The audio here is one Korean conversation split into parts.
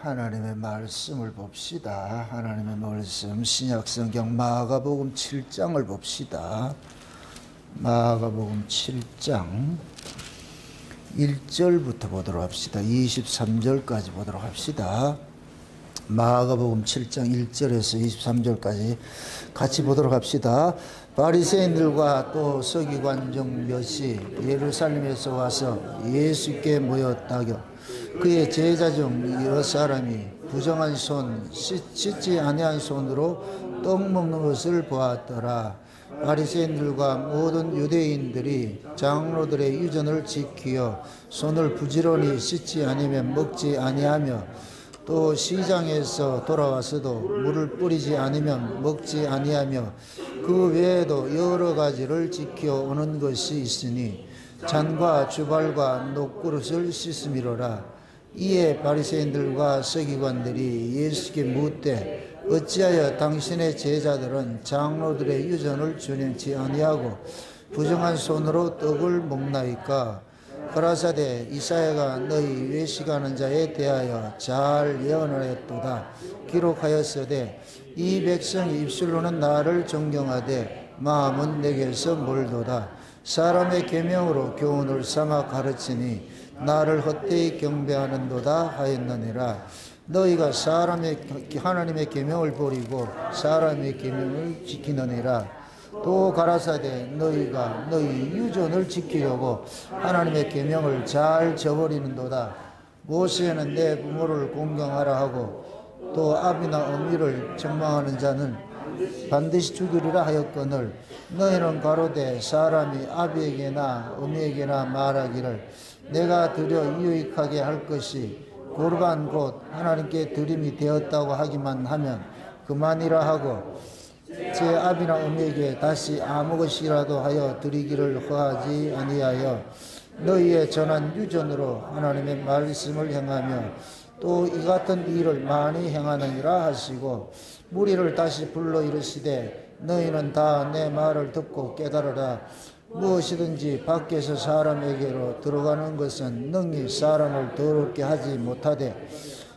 하나님의 말씀을 봅시다. 하나님의 말씀 신약성경 마가복음 7장을 봅시다. 마가복음 7장 1절부터 보도록 합시다. 23절까지 보도록 합시다. 마가복음 7장 1절에서 23절까지 같이 보도록 합시다. 바리새인들과 또 서기관 중 몇이 예루살렘에서 와서 예수께 모였다겨 그의 제자 중 여러 사람이 부정한 손, 씻지 아니한 손으로 떡 먹는 것을 보았더라. 바리새인들과 모든 유대인들이 장로들의 유전을 지키어 손을 부지런히 씻지 아니면 먹지 아니하며 또 시장에서 돌아와서도 물을 뿌리지 않으면 먹지 아니하며 그 외에도 여러 가지를 지켜 오는 것이 있으니 잔과 주발과 녹그릇을 씻음이로라. 이에 바리새인들과 서기관들이 예수께 묻되 어찌하여 당신의 제자들은 장로들의 유전을 준행치 아니하고 부정한 손으로 떡을 먹나이까? 가라사대 이사야가 너희 외식하는 자에 대하여 잘 예언하였도다. 기록하였으되 이 백성이 입술로는 나를 존경하되 마음은 내게서 멀도다. 사람의 계명으로 교훈을 삼아 가르치니 나를 헛되이 경배하는도다 하였느니라. 너희가 하나님의 계명을 버리고 사람의 계명을 지키느니라. 또 가라사대 너희가 너희 유전을 지키려고 하나님의 계명을 잘 저버리는도다. 모세는 내 부모를 공경하라 하고 또 아비나 어미를 책망하는 자는 반드시 죽이리라 하였거늘 너희는 가로되 사람이 아비에게나 어미에게나 말하기를 내가 드려 유익하게 할 것이 고르반 곧 하나님께 드림이 되었다고 하기만 하면 그만이라 하고 제 아비나 어미에게 다시 아무 것이라도 하여 드리기를 허하지 아니하여 너희의 전한 유전으로 하나님의 말씀을 행하며 또 이 같은 일을 많이 행하느니라 하시고 무리를 다시 불러 이르시되 너희는 다 내 말을 듣고 깨달으라. 무엇이든지 밖에서 사람에게로 들어가는 것은 능히 사람을 더럽게 하지 못하되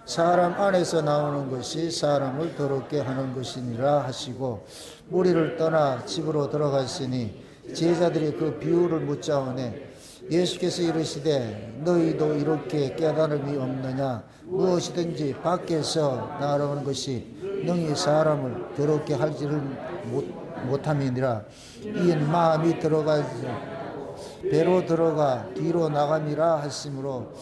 사람 안에서 나오는 것이 사람을 더럽게 하는 것이니라 하시고 무리를 떠나 집으로 들어갔으니 제자들이 그 비유를 묻자오네 예수께서 이르시되 너희도 이렇게 깨달음이 없느냐? 무엇이든지 밖에서 나오는 것이 능히 사람을 더럽게 할지를 못함이니라. 이는 마음이 들어가서 배로 들어가 뒤로 나감이라 하시므로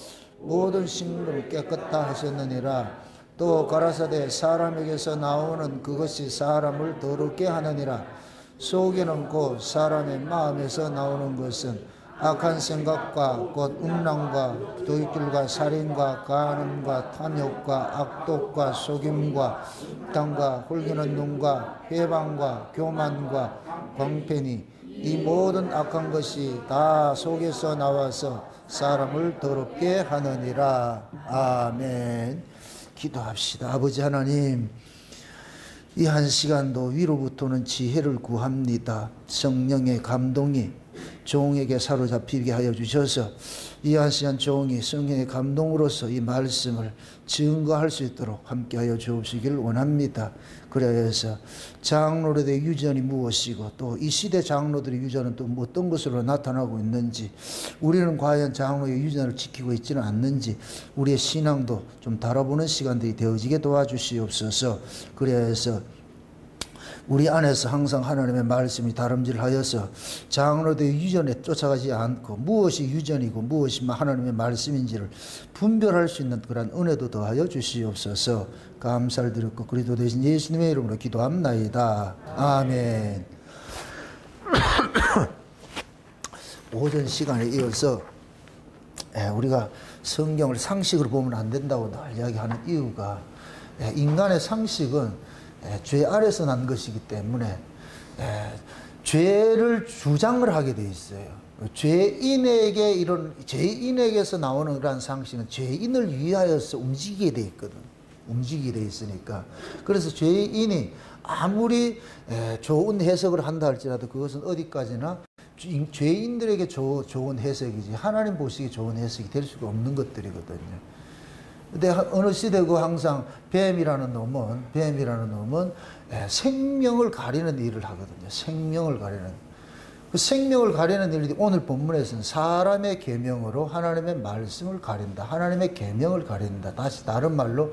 모든 식물을 깨끗다 하셨느니라. 또 가라사대 사람에게서 나오는 그것이 사람을 더럽게 하느니라. 속에는 곧 사람의 마음에서 나오는 것은 악한 생각과 곧 음란과 도둑질과 살인과 간음과 탐욕과 악독과 속임과 당과 홀기는 눈과 회방과 교만과 광패니 이 모든 악한 것이 다 속에서 나와서 사람을 더럽게 하느니라. 아멘. 기도합시다. 아버지 하나님, 이 한 시간도 위로부터는 지혜를 구합니다. 성령의 감동이 종에게 사로잡히게 하여 주셔서 이 한 시간 종이 성령의 감동으로서 이 말씀을 증거할 수 있도록 함께하여 주옵시기를 원합니다. 그래서 장로들의 유전이 무엇이고 또 이 시대 장로들의 유전은 또 어떤 것으로 나타나고 있는지 우리는 과연 장로의 유전을 지키고 있지는 않는지 우리의 신앙도 좀 달아보는 시간들이 되어지게 도와주시옵소서. 그래서 우리 안에서 항상 하나님의 말씀이 다름질하여서 장로들의 유전에 쫓아가지 않고 무엇이 유전이고 무엇이 하나님의 말씀인지를 분별할 수 있는 그런 은혜도 더하여 주시옵소서. 감사를 드렸고 그리스도 되신 예수님의 이름으로 기도합나이다. 아멘. 오전 시간에 이어서 우리가 성경을 상식으로 보면 안 된다고 늘 이야기하는 이유가 인간의 상식은 죄 아래서 난 것이기 때문에 죄를 주장을 하게 돼 있어요. 죄인에게서 나오는 그런 상식은 죄인을 위하여서 움직이게 돼 있거든. 움직이게 돼 있으니까. 그래서 죄인이 아무리 좋은 해석을 한다 할지라도 그것은 어디까지나 죄인들에게 좋은 해석이지 하나님 보시기에 좋은 해석이 될 수가 없는 것들이거든요. 근데 어느 시대고 항상 뱀이라는 놈은 생명을 가리는 일을 하거든요. 생명을 가리는. 그 생명을 가리는 일이 오늘 본문에서는 사람의 계명으로 하나님의 말씀을 가린다. 하나님의 계명을 가린다. 다시 다른 말로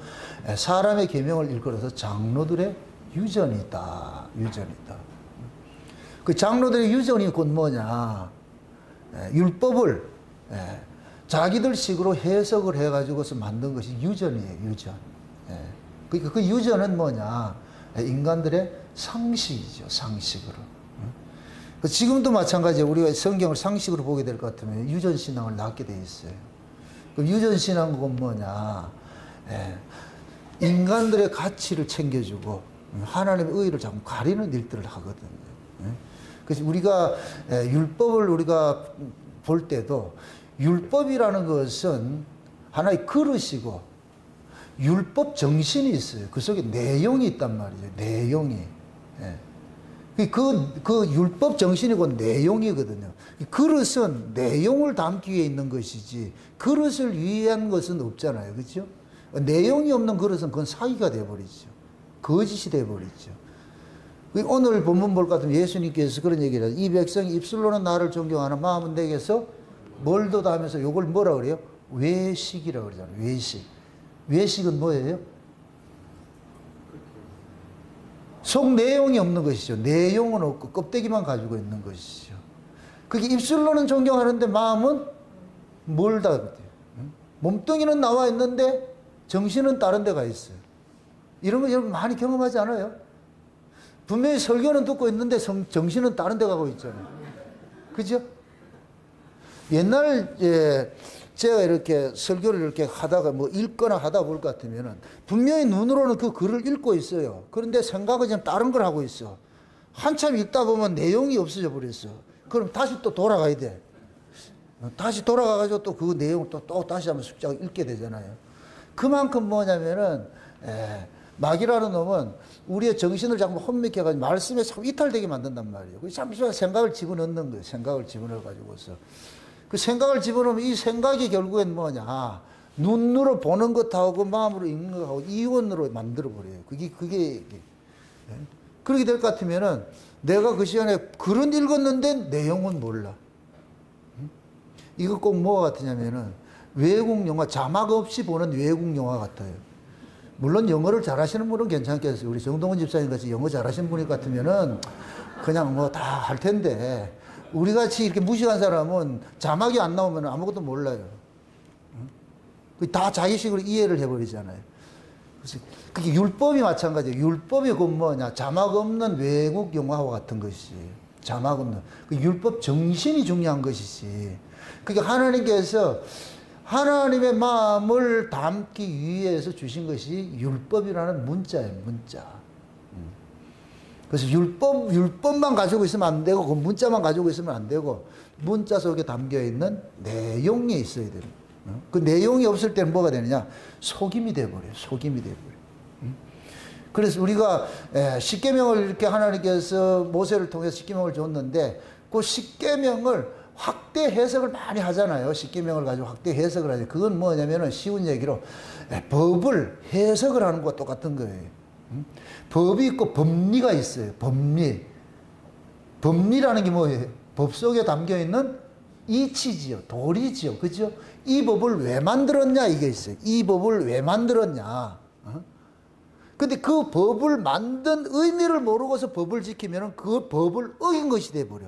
사람의 계명을 일컬어서 장로들의 유전이다. 유전이다. 그 장로들의 유전이 곧 뭐냐? 율법을 자기들 식으로 해석을 해가지고서 만든 것이 유전이에요. 유전. 그러니까 그 유전은 뭐냐? 인간들의 상식이죠. 상식으로. 지금도 마찬가지예요. 우리가 성경을 상식으로 보게 될 것 같으면 유전신앙을 낳게 돼 있어요. 그럼 유전신앙은 뭐냐? 인간들의 가치를 챙겨주고 하나님의 의의를 자꾸 가리는 일들을 하거든요. 그래서 우리가 율법을 우리가 볼 때도 율법이라는 것은 하나의 그릇이고 율법 정신이 있어요. 그 속에 내용이 있단 말이죠. 내용이. 그 율법 정신이고 내용이거든요. 그릇은 내용을 담기 위해 있는 것이지 그릇을 위한 것은 없잖아요. 그렇죠? 내용이 없는 그릇은 그건 사기가 돼버리죠. 거짓이 돼버리죠. 오늘 본문 볼 것 같으면 예수님께서 그런 얘기를 해요. 이 백성이 입술로는 나를 존경하는 마음은 내게서 멀도다 하면서 이걸 뭐라 그래요? 외식이라고 그러잖아요. 외식. 외식은 뭐예요? 속 내용이 없는 것이죠. 내용은 없고 껍데기만 가지고 있는 것이죠. 그게 입술로는 존경하는데 마음은 멀다. 몸뚱이는 나와 있는데 정신은 다른 데가 있어요. 이런 거 여러분 많이 경험하지 않아요? 분명히 설교는 듣고 있는데 정신은 다른 데 가고 있잖아요. 그죠? 옛날 제가 이렇게 설교를 이렇게 하다가 뭐 읽거나 하다 볼 것 같으면은 분명히 눈으로는 그 글을 읽고 있어요. 그런데 생각은 좀 다른 걸 하고 있어. 한참 읽다 보면 내용이 없어져 버렸어. 그럼 다시 또 돌아가야 돼. 다시 돌아가가지고 또 그 내용 또 다시 한번 숙지하고 읽게 되잖아요. 그만큼 뭐냐면은 마귀라는 놈은 우리의 정신을 자꾸 혼미해가지고 말씀에 자꾸 이탈되게 만든단 말이에요. 잠시만 생각을 집어넣는 거예요. 생각을 집어넣어가지고서. 그 생각을 집어넣으면 이 생각이 결국엔 뭐냐. 눈으로 보는 것하고 마음으로 읽는 것하고 이원으로 만들어버려요. 그게. 그렇게 될 것 같으면은 내가 그 시간에 글은 읽었는데 내용은 몰라. 이거 꼭 뭐가 같으냐면은 외국 영화, 자막 없이 보는 외국 영화 같아요. 물론 영어를 잘하시는 분은 괜찮겠어요. 우리 정동원 집사님 같이 영어 잘하시는 분이 같으면은 그냥 뭐 다 할 텐데, 우리 같이 이렇게 무식한 사람은 자막이 안 나오면 아무것도 몰라요. 다 자기식으로 이해를 해버리잖아요. 그래서 그게 율법이 마찬가지예요. 율법이 곧 뭐냐. 자막 없는 외국 영화와 같은 것이지. 자막 없는. 그 율법 정신이 중요한 것이지. 그러니까 하나님께서 하나님의 마음을 담기 위해서 주신 것이 율법이라는 문자예요. 문자. 그래서 율법만 가지고 있으면 안 되고 그 문자만 가지고 있으면 안 되고 문자 속에 담겨있는 내용이 있어야 돼요. 그 내용이 없을 때는 뭐가 되느냐? 속임이 돼버려요. 속임이 돼버려요. 그래서 우리가 십계명을 이렇게 하나님께서 모세를 통해서 십계명을 줬는데 그 십계명을 확대 해석을 많이 하잖아요. 십계명을 가지고 확대 해석을 하죠. 그건 뭐냐면은 쉬운 얘기로 법을 해석을 하는 것과 똑같은 거예요. 법이 있고 법리가 있어요. 법리. 법리라는 게 뭐예요? 법 속에 담겨있는 이치지요. 도리지요. 그죠? 이 법을 왜 만들었냐 이게 있어요. 이 법을 왜 만들었냐. 근데 그 법을 만든 의미를 모르고서 법을 지키면 그 법을 어긴 것이 돼버려.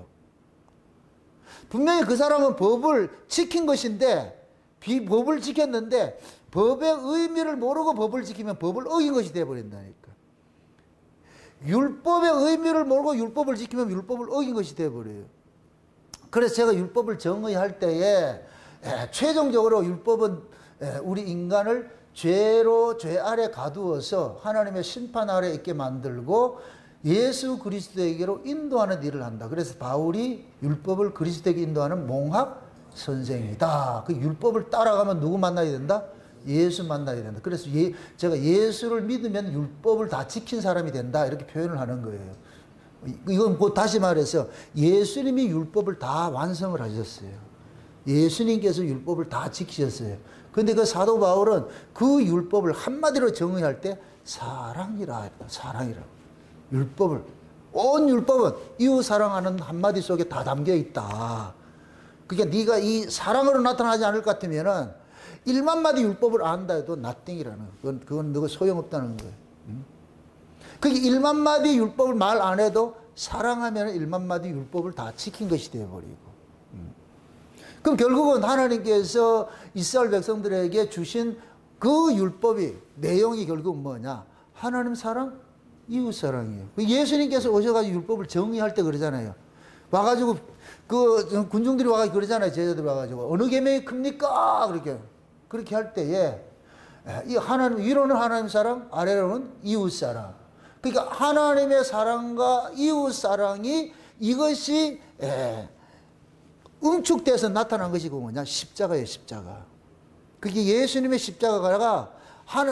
분명히 그 사람은 법을 지킨 것인데, 법을 지켰는데 법의 의미를 모르고 법을 지키면 법을 어긴 것이 돼버린다니까. 율법의 의미를 모르고 율법을 지키면 율법을 어긴 것이 돼버려요. 그래서 제가 율법을 정의할 때에 최종적으로 율법은 우리 인간을 죄 아래 가두어서 하나님의 심판 아래 있게 만들고 예수 그리스도에게로 인도하는 일을 한다. 그래서 바울이 율법을 그리스도에게 인도하는 몽학 선생이다. 그 율법을 따라가면 누구 만나야 된다? 예수 만나야 된다. 그래서 제가 예수를 믿으면 율법을 다 지킨 사람이 된다. 이렇게 표현을 하는 거예요. 이건 곧 다시 말해서 예수님이 율법을 다 완성을 하셨어요. 예수님께서 율법을 다 지키셨어요. 근데 그 사도 바울은 그 율법을 한마디로 정의할 때 사랑이라 했다. 사랑이라. 율법을, 온 율법은 이웃 사랑하는 한마디 속에 다 담겨 있다. 그러니까 네가 이 사랑으로 나타나지 않을 것 같으면은 1만 마디 율법을 안다 해도 nothing이라는 거예요. 그건 너가 소용없다는 거예요. 그게 1만 마디 율법을 말 안 해도 사랑하면 1만 마디 율법을 다 지킨 것이 되어버리고. 그럼 결국은 하나님께서 이스라엘 백성들에게 주신 그 율법이 내용이 결국 뭐냐? 하나님 사랑, 이웃 사랑이에요. 예수님께서 오셔가지고 율법을 정의할 때 그러잖아요. 와가지고 그 군중들이 와가지고 그러잖아요. 제자들이 와가지고 어느 계명이 큽니까? 그렇게 할 때에 이 하나님 위로는 하나님 사랑, 아래로는 이웃 사랑. 그러니까 하나님의 사랑과 이웃 사랑이 이것이 응축돼서 나타난 것이 뭐냐? 십자가예요, 십자가. 그게 예수님의 십자가가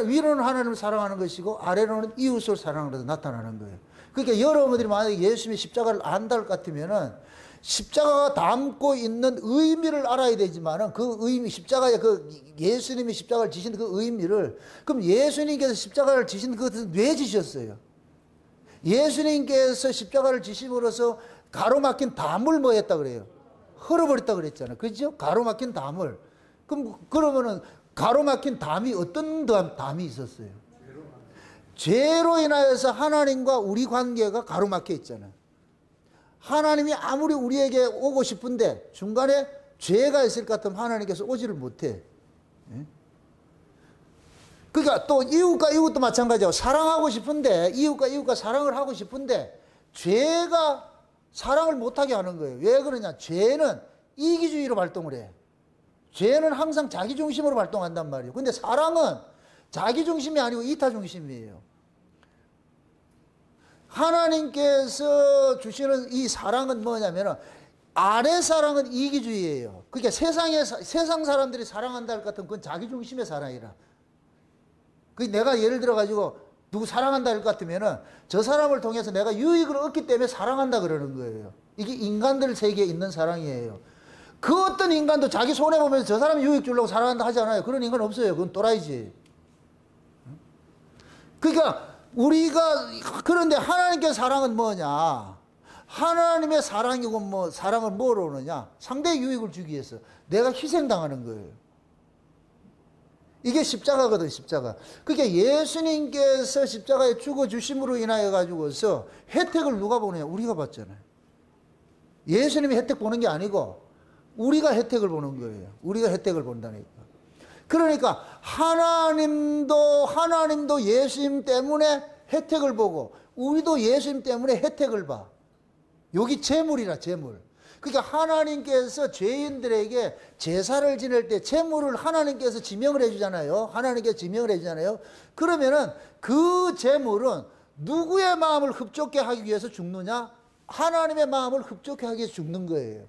위로는 하나님을 사랑하는 것이고 아래로는 이웃을 사랑하는 나타나는 거예요. 그러니까 여러분들이 만약에 예수님의 십자가를 안다 할 것 같으면은 십자가가 담고 있는 의미를 알아야 되지만은 그 의미, 십자가의 그 예수님이 십자가를 지신 그 의미를, 그럼 예수님께서 십자가를 지신 그것은 왜 지셨어요? 예수님께서 십자가를 지심으로써 가로막힌 담을 뭐 했다 그래요? 헐어버렸다 그랬잖아요. 그죠? 가로막힌 담을. 그러면은 가로막힌 담이 어떤 담이 있었어요? 죄로 인하여서 하나님과 우리 관계가 가로막혀 있잖아요. 하나님이 아무리 우리에게 오고 싶은데 중간에 죄가 있을 것 같으면 하나님께서 오지를 못해. 그러니까 또 이웃과 이웃도 마찬가지고 사랑하고 싶은데 이웃과 이웃과 사랑을 하고 싶은데 죄가 사랑을 못하게 하는 거예요. 왜 그러냐? 죄는 이기주의로 발동을 해. 죄는 항상 자기중심으로 발동한단 말이에요. 근데 사랑은 자기중심이 아니고 이타중심이에요. 하나님께서 주시는 이 사랑은 뭐냐면 아래 사랑은 이기주의예요. 그러니까 세상 사람들이 사랑한다 할 것 같으면 그건 자기중심의 사랑이라. 내가 예를 들어 가지고 누구 사랑한다 할 것 같으면은 저 사람을 통해서 내가 유익을 얻기 때문에 사랑한다 그러는 거예요. 이게 인간들 세계에 있는 사랑이에요. 그 어떤 인간도 자기 손해보면서 저 사람 유익 주려고 사랑한다 하잖아요. 그런 인간 없어요. 그건 또라이지. 그러니까 그런데 하나님께 사랑은 뭐냐? 하나님의 사랑이고 뭐 사랑을 뭐로 오느냐? 상대의 유익을 주기 위해서 내가 희생당하는 거예요. 이게 십자가거든, 십자가. 그러니까 예수님께서 십자가에 죽어주심으로 인하여 가지고서 혜택을 누가 보느냐? 우리가 받잖아요. 예수님이 혜택 보는 게 아니고 우리가 혜택을 보는 거예요. 우리가 혜택을 본다니까. 그러니까 하나님도 예수님 때문에 혜택을 보고 우리도 예수님 때문에 혜택을 봐. 여기 재물이라, 재물. 그러니까 하나님께서 죄인들에게 제사를 지낼 때 제물을 하나님께서 지명을 해주잖아요. 하나님께서 지명을 해주잖아요. 그러면은 그 제물은 누구의 마음을 흡족해 하기 위해서 죽느냐? 하나님의 마음을 흡족해 하기 위해서 죽는 거예요.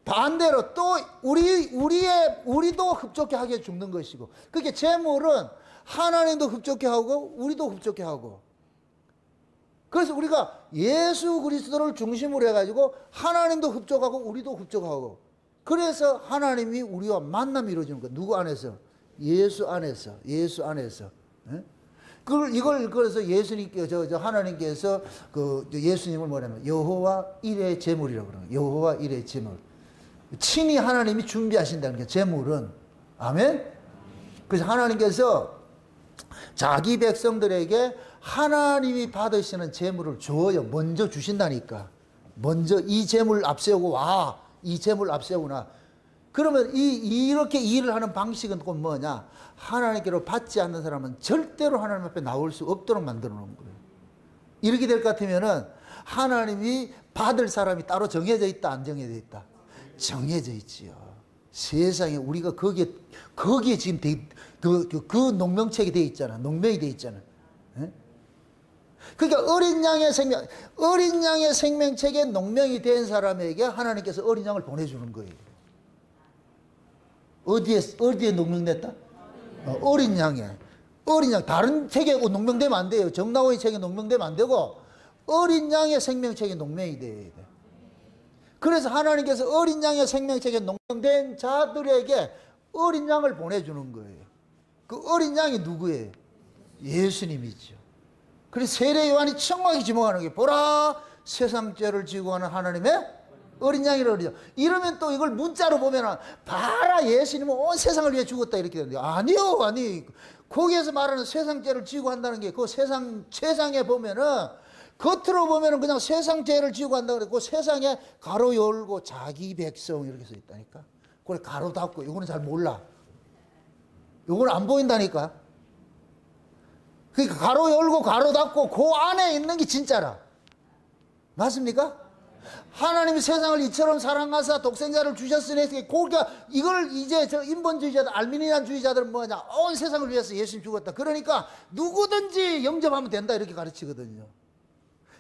반대로 또 우리도 흡족해 하기 위해서 죽는 것이고. 그러니까 제물은 하나님도 흡족해 하고 우리도 흡족해 하고. 그래서 우리가 예수 그리스도를 중심으로 해가지고 하나님도 흡족하고 우리도 흡족하고. 그래서 하나님이 우리와 만남이 이루어지는 거예요. 누구 안에서? 예수 안에서. 예수 안에서. 그래서 예수님께서, 하나님께서 예수님을 뭐냐면 여호와 일의 제물이라고 그러는 거예요. 여호와 일의 제물. 친히 하나님이 준비하신다는 게 제물은. 아멘? 그래서 하나님께서 자기 백성들에게 하나님이 받으시는 제물을 줘요. 먼저 주신다니까. 먼저 이 제물 앞세우고 와. 이 제물 앞세우고 나. 그러면 이렇게 일을 하는 방식은 꼭 뭐냐? 하나님께로 받지 않는 사람은 절대로 하나님 앞에 나올 수 없도록 만들어 놓은 거예요. 이렇게 될 것 같으면은 하나님이 받을 사람이 따로 정해져 있다, 안 정해져 있다? 정해져 있지요. 세상에 우리가 거기에 지금 그 농명책이 돼 있잖아. 농명이 돼 있잖아. 에? 그러니까 어린 양의 생명책에 농명이 된 사람에게 하나님께서 어린 양을 보내주는 거예요. 어디에 농명됐다? 어린 양에. 어린 양. 다른 책에 농명되면 안 돼요. 정나오의 책에 농명되면 안 되고 어린 양의 생명책에 농명이 돼야 돼. 그래서 하나님께서 어린 양의 생명책에 농명된 자들에게 어린 양을 보내주는 거예요. 그 어린 양이 누구예요? 예수님이죠. 그래서 세례 요한이 청하게 지목하는 게 보라 세상 죄를 지고 가는 하나님의 어린 양이라고 그러죠. 이러면 또 이걸 문자로 보면은 봐라 예수님은 온 세상을 위해 죽었다 이렇게 되는데 아니요 아니 거기에서 말하는 세상 죄를 지고 한다는 게 그 세상에 보면은 겉으로 보면은 그냥 세상 죄를 지고 한다 그래. 그 세상에 가로 열고 자기 백성 이렇게 써 있다니까. 그래 가로 닫고 이거는 잘 몰라. 이거는 안 보인다니까. 그러니까 가로 열고 가로 닫고 그 안에 있는 게 진짜라. 맞습니까? 하나님이 세상을 이처럼 사랑하사 독생자를 주셨으니 고기가 이걸 이제 저 인본주의자들 알미니안주의자들은 뭐냐 온 세상을 위해서 예수님 죽었다. 그러니까 누구든지 영접하면 된다 이렇게 가르치거든요.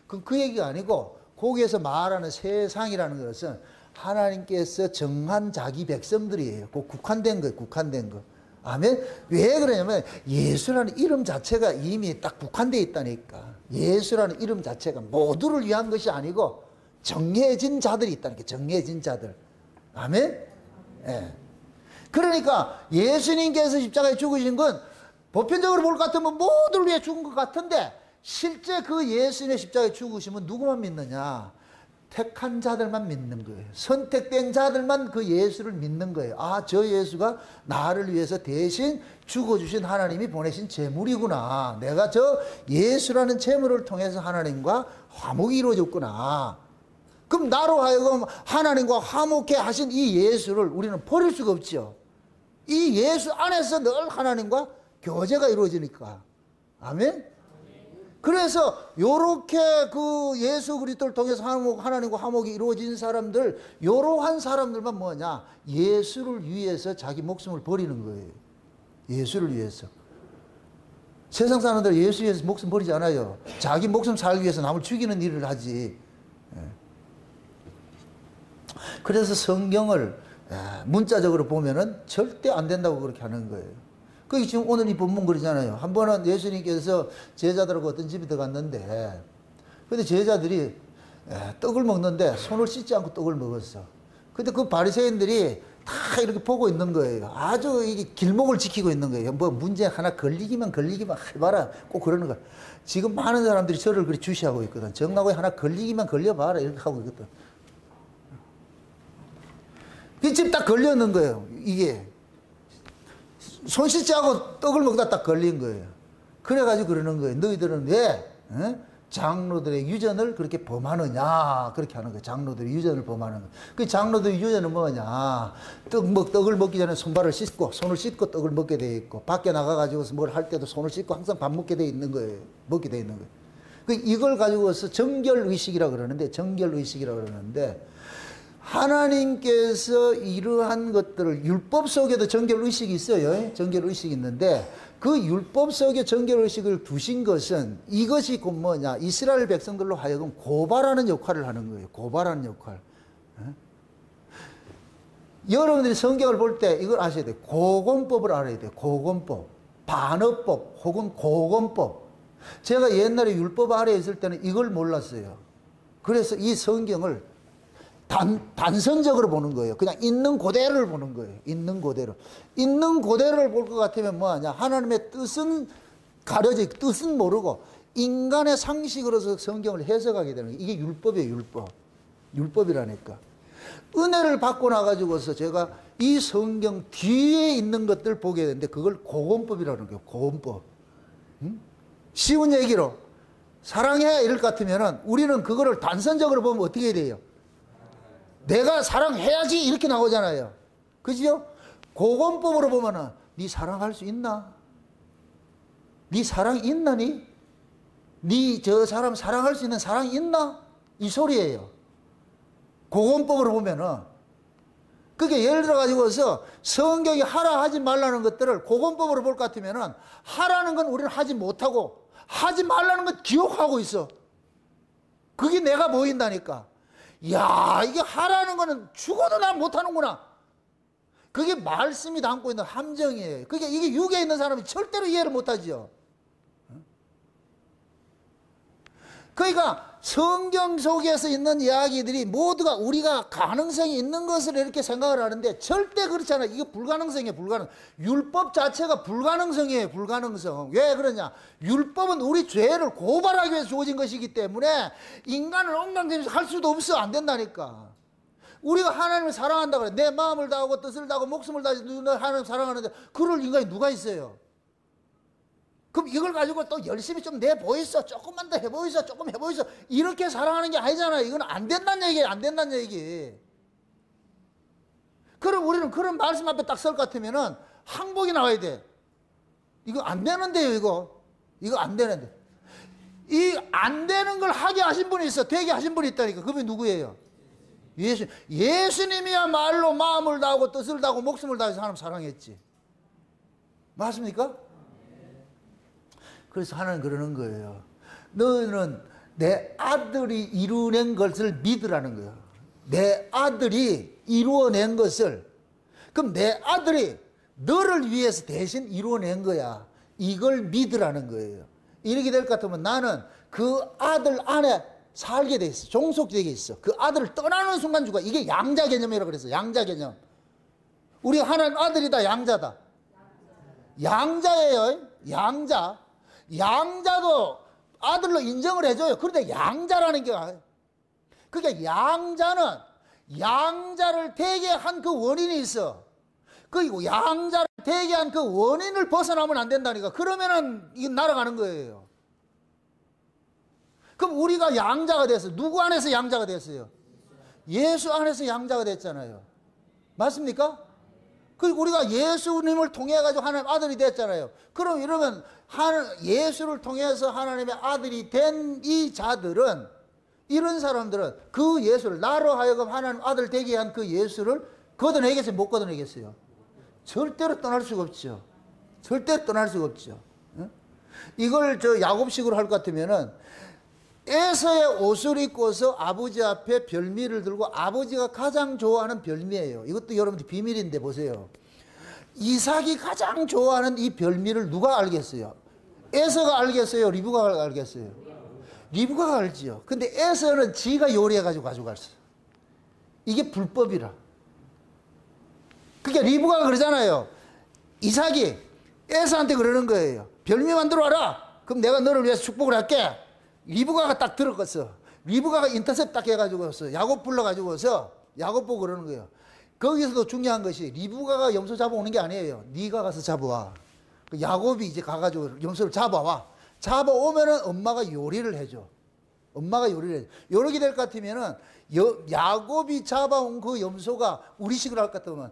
그 얘기가 아니고 거기에서 말하는 세상이라는 것은 하나님께서 정한 자기 백성들이에요. 그 국한된 거예요. 국한된 거. 아멘. 왜 그러냐면 예수라는 이름 자체가 이미 딱 국한되어 있다니까. 예수라는 이름 자체가 모두를 위한 것이 아니고 정해진 자들이 있다니까. 정해진 자들. 아멘. 예. 그러니까 예수님께서 십자가에 죽으신 건 보편적으로 볼 것 같으면 모두를 위해 죽은 것 같은데 실제 그 예수님의 십자가에 죽으시면 누구만 믿느냐? 택한 자들만 믿는 거예요. 선택된 자들만 그 예수를 믿는 거예요. 아, 저 예수가 나를 위해서 대신 죽어주신 하나님이 보내신 제물이구나. 내가 저 예수라는 제물을 통해서 하나님과 화목이 이루어졌구나. 그럼 나로 하여금 하나님과 화목해 하신 이 예수를 우리는 버릴 수가 없죠. 이 예수 안에서 늘 하나님과 교제가 이루어지니까. 아멘? 그래서 요렇게 그 예수 그리스도를 통해서 하나님과 화목이 이루어진 사람들, 요러한 사람들만 뭐냐? 예수를 위해서 자기 목숨을 버리는 거예요. 예수를 위해서. 세상 사람들 예수 위해서 목숨 버리지 않아요. 자기 목숨 살기 위해서 남을 죽이는 일을 하지. 그래서 성경을 문자적으로 보면은 절대 안 된다고 그렇게 하는 거예요. 그게 지금 오늘 이 본문 그러잖아요. 한 번은 예수님께서 제자들하고 어떤 집에 들어갔는데, 근데 제자들이 떡을 먹는데 손을 씻지 않고 떡을 먹었어. 근데 그 바리새인들이 다 이렇게 보고 있는 거예요. 아주 이게 길목을 지키고 있는 거예요. 뭐 문제 하나 걸리기만 해봐라. 꼭 그러는 거야. 지금 많은 사람들이 저를 그렇게 주시하고 있거든. 정나고에 하나 걸리기만 걸려봐라. 이렇게 하고 있거든. 이 집 딱 걸렸는 거예요. 이게. 손 씻지 않고 떡을 먹다 딱 걸린 거예요. 그래가지고 그러는 거예요. 너희들은 왜 장로들의 유전을 그렇게 범하느냐. 그렇게 하는 거예요. 장로들의 유전을 범하는 거예요. 그 장로들의 유전은 뭐냐. 떡을 먹기 전에 손발을 씻고 손을 씻고 떡을 먹게 돼 있고 밖에 나가가지고 뭘 할 때도 손을 씻고 항상 밥 먹게 돼 있는 거예요. 먹게 돼 있는 거예요. 이걸 가지고서 정결의식이라고 그러는데 정결의식이라고 그러는데 하나님께서 이러한 것들을 율법 속에도 정결의식이 있어요. 정결의식이 있는데 그 율법 속에 정결의식을 두신 것은 이것이 곧 뭐냐. 이스라엘 백성들로 하여금 고발하는 역할을 하는 거예요. 고발하는 역할. 여러분들이 성경을 볼 때 이걸 아셔야 돼요. 고건법을 알아야 돼요. 고건법. 반어법 혹은 고건법. 제가 옛날에 율법 아래에 있을 때는 이걸 몰랐어요. 그래서 이 성경을 단선적으로 보는 거예요. 그냥 있는 그대로를 보는 거예요. 있는 그대로. 있는 그대로를 볼 것 같으면 뭐하냐. 하나님의 뜻은 가려져 있고 뜻은 모르고 인간의 상식으로서 성경을 해석하게 되는 거예요. 이게 율법이에요. 율법. 율법이라니까. 은혜를 받고 나가지고서 제가 이 성경 뒤에 있는 것들 보게 되는데 그걸 고건법이라는 거예요. 고건법. 쉬운 얘기로 사랑해 이럴 것 같으면은 우리는 그거를 단선적으로 보면 어떻게 돼요? 내가 사랑해야지 이렇게 나오잖아요. 그죠? 고건법으로 보면은 네 사랑할 수 있나? 네 사랑 있나니? 네 저 사람 사랑할 수 있는 사랑이 있나? 이 소리예요. 고건법으로 보면은 그게 예를 들어 가지고서 성경이 하라 하지 말라는 것들을 고건법으로 볼 것 같으면은 하라는 건 우리는 하지 못하고 하지 말라는 건 기억하고 있어. 그게 내가 보인다니까. 야, 이게 하라는 거는 죽어도 난 못하는구나. 그게 말씀이 담고 있는 함정이에요. 이게 육에 있는 사람이 절대로 이해를 못하죠. 그러니까 성경 속에서 있는 이야기들이 모두가 우리가 가능성이 있는 것을 이렇게 생각을 하는데 절대 그렇지 않아요. 이거 불가능성이에요. 율법 자체가 불가능성이에요. 불가능성. 왜 그러냐? 율법은 우리 죄를 고발하기 위해서 주어진 것이기 때문에 인간을 엉망진창 할 수도 없어. 안 된다니까. 우리가 하나님을 사랑한다 그래. 내 마음을 다하고 뜻을 다하고 목숨을 다해서 하나님을 사랑하는데 그럴 인간이 누가 있어요? 그럼 이걸 가지고 또 열심히 좀 내보이소, 조금만 더 해보이소, 조금 해보이소, 이렇게 사랑하는 게 아니잖아요. 이건 안 된다는 얘기예요. 안 된다는 얘기. 그럼 우리는 그런 말씀 앞에 딱 설 것 같으면은 항복이 나와야 돼. 이거 안 되는데요, 이거. 이거 안 되는데. 이 안 되는 걸 하게 하신 분이 있어. 되게 하신 분이 있다니까. 그분이 누구예요? 예수님이야말로 마음을 다하고 뜻을 다하고 목숨을 다해서 하나님 사랑했지. 맞습니까? 그래서 하나님 그러는 거예요. 너는 내 아들이 이루어낸 것을 믿으라는 거예요. 내 아들이 이루어낸 것을. 그럼 내 아들이 너를 위해서 대신 이루어낸 거야. 이걸 믿으라는 거예요. 이렇게 될 것 같으면 나는 그 아들 안에 살게 돼 있어. 종속되게 있어. 그 아들을 떠나는 순간 죽어. 이게 양자 개념이라고 그랬어. 양자 개념. 우리 하나님 아들이다. 양자다. 양자예요. 양자. 양자도 아들로 인정을 해줘요. 그런데 양자라는 게, 그러니까 양자는 양자를 되게 한 그 원인이 있어. 그리고 양자를 되게 한 그 원인을 벗어나면 안 된다니까. 그러면은 이건 날아가는 거예요. 그럼 우리가 양자가 됐어요. 누구 안에서 양자가 됐어요? 예수 안에서 양자가 됐잖아요. 맞습니까? 그리고 우리가 예수님을 통해 가지고 하나님 아들이 됐잖아요. 그럼 이러면 예수를 통해서 하나님의 아들이 된 이 자들은, 이런 사람들은 그 예수를, 나로 하여금 하나님 아들 되게 한 그 예수를 걷어내겠어요? 못 걷어내겠어요? 절대로 떠날 수가 없죠. 절대로 떠날 수가 없죠. 이걸 야곱식으로 할 것 같으면은 에서의 옷을 입고서 아버지 앞에 별미를 들고, 아버지가 가장 좋아하는 별미예요. 이것도 여러분들 비밀인데 보세요. 이삭이 가장 좋아하는 이 별미를 누가 알겠어요? 에서가 알겠어요? 리브가가 알겠어요? 리브가가 알지요. 근데 에서는 지가 요리해가지고 가져갔어요. 이게 불법이라. 그러니까 리브가가 그러잖아요. 이삭이 에서한테 그러는 거예요. 별미 만들어 와라. 그럼 내가 너를 위해서 축복을 할게. 리브가가 딱 들었겠어. 리브가가 인터셉 딱 해가지고서 야곱 불러가지고서 야곱 보고 그러는 거예요. 거기서도 중요한 것이 리브가가 염소 잡아오는 게 아니에요. 네가 가서 잡아와. 야곱이 이제 가가지고 염소를 잡아와. 잡아오면은 엄마가 요리를 해줘. 엄마가 요리를 해줘. 요렇게 될 것 같으면은 야곱이 잡아온 그 염소가 우리식으로 할 것 같으면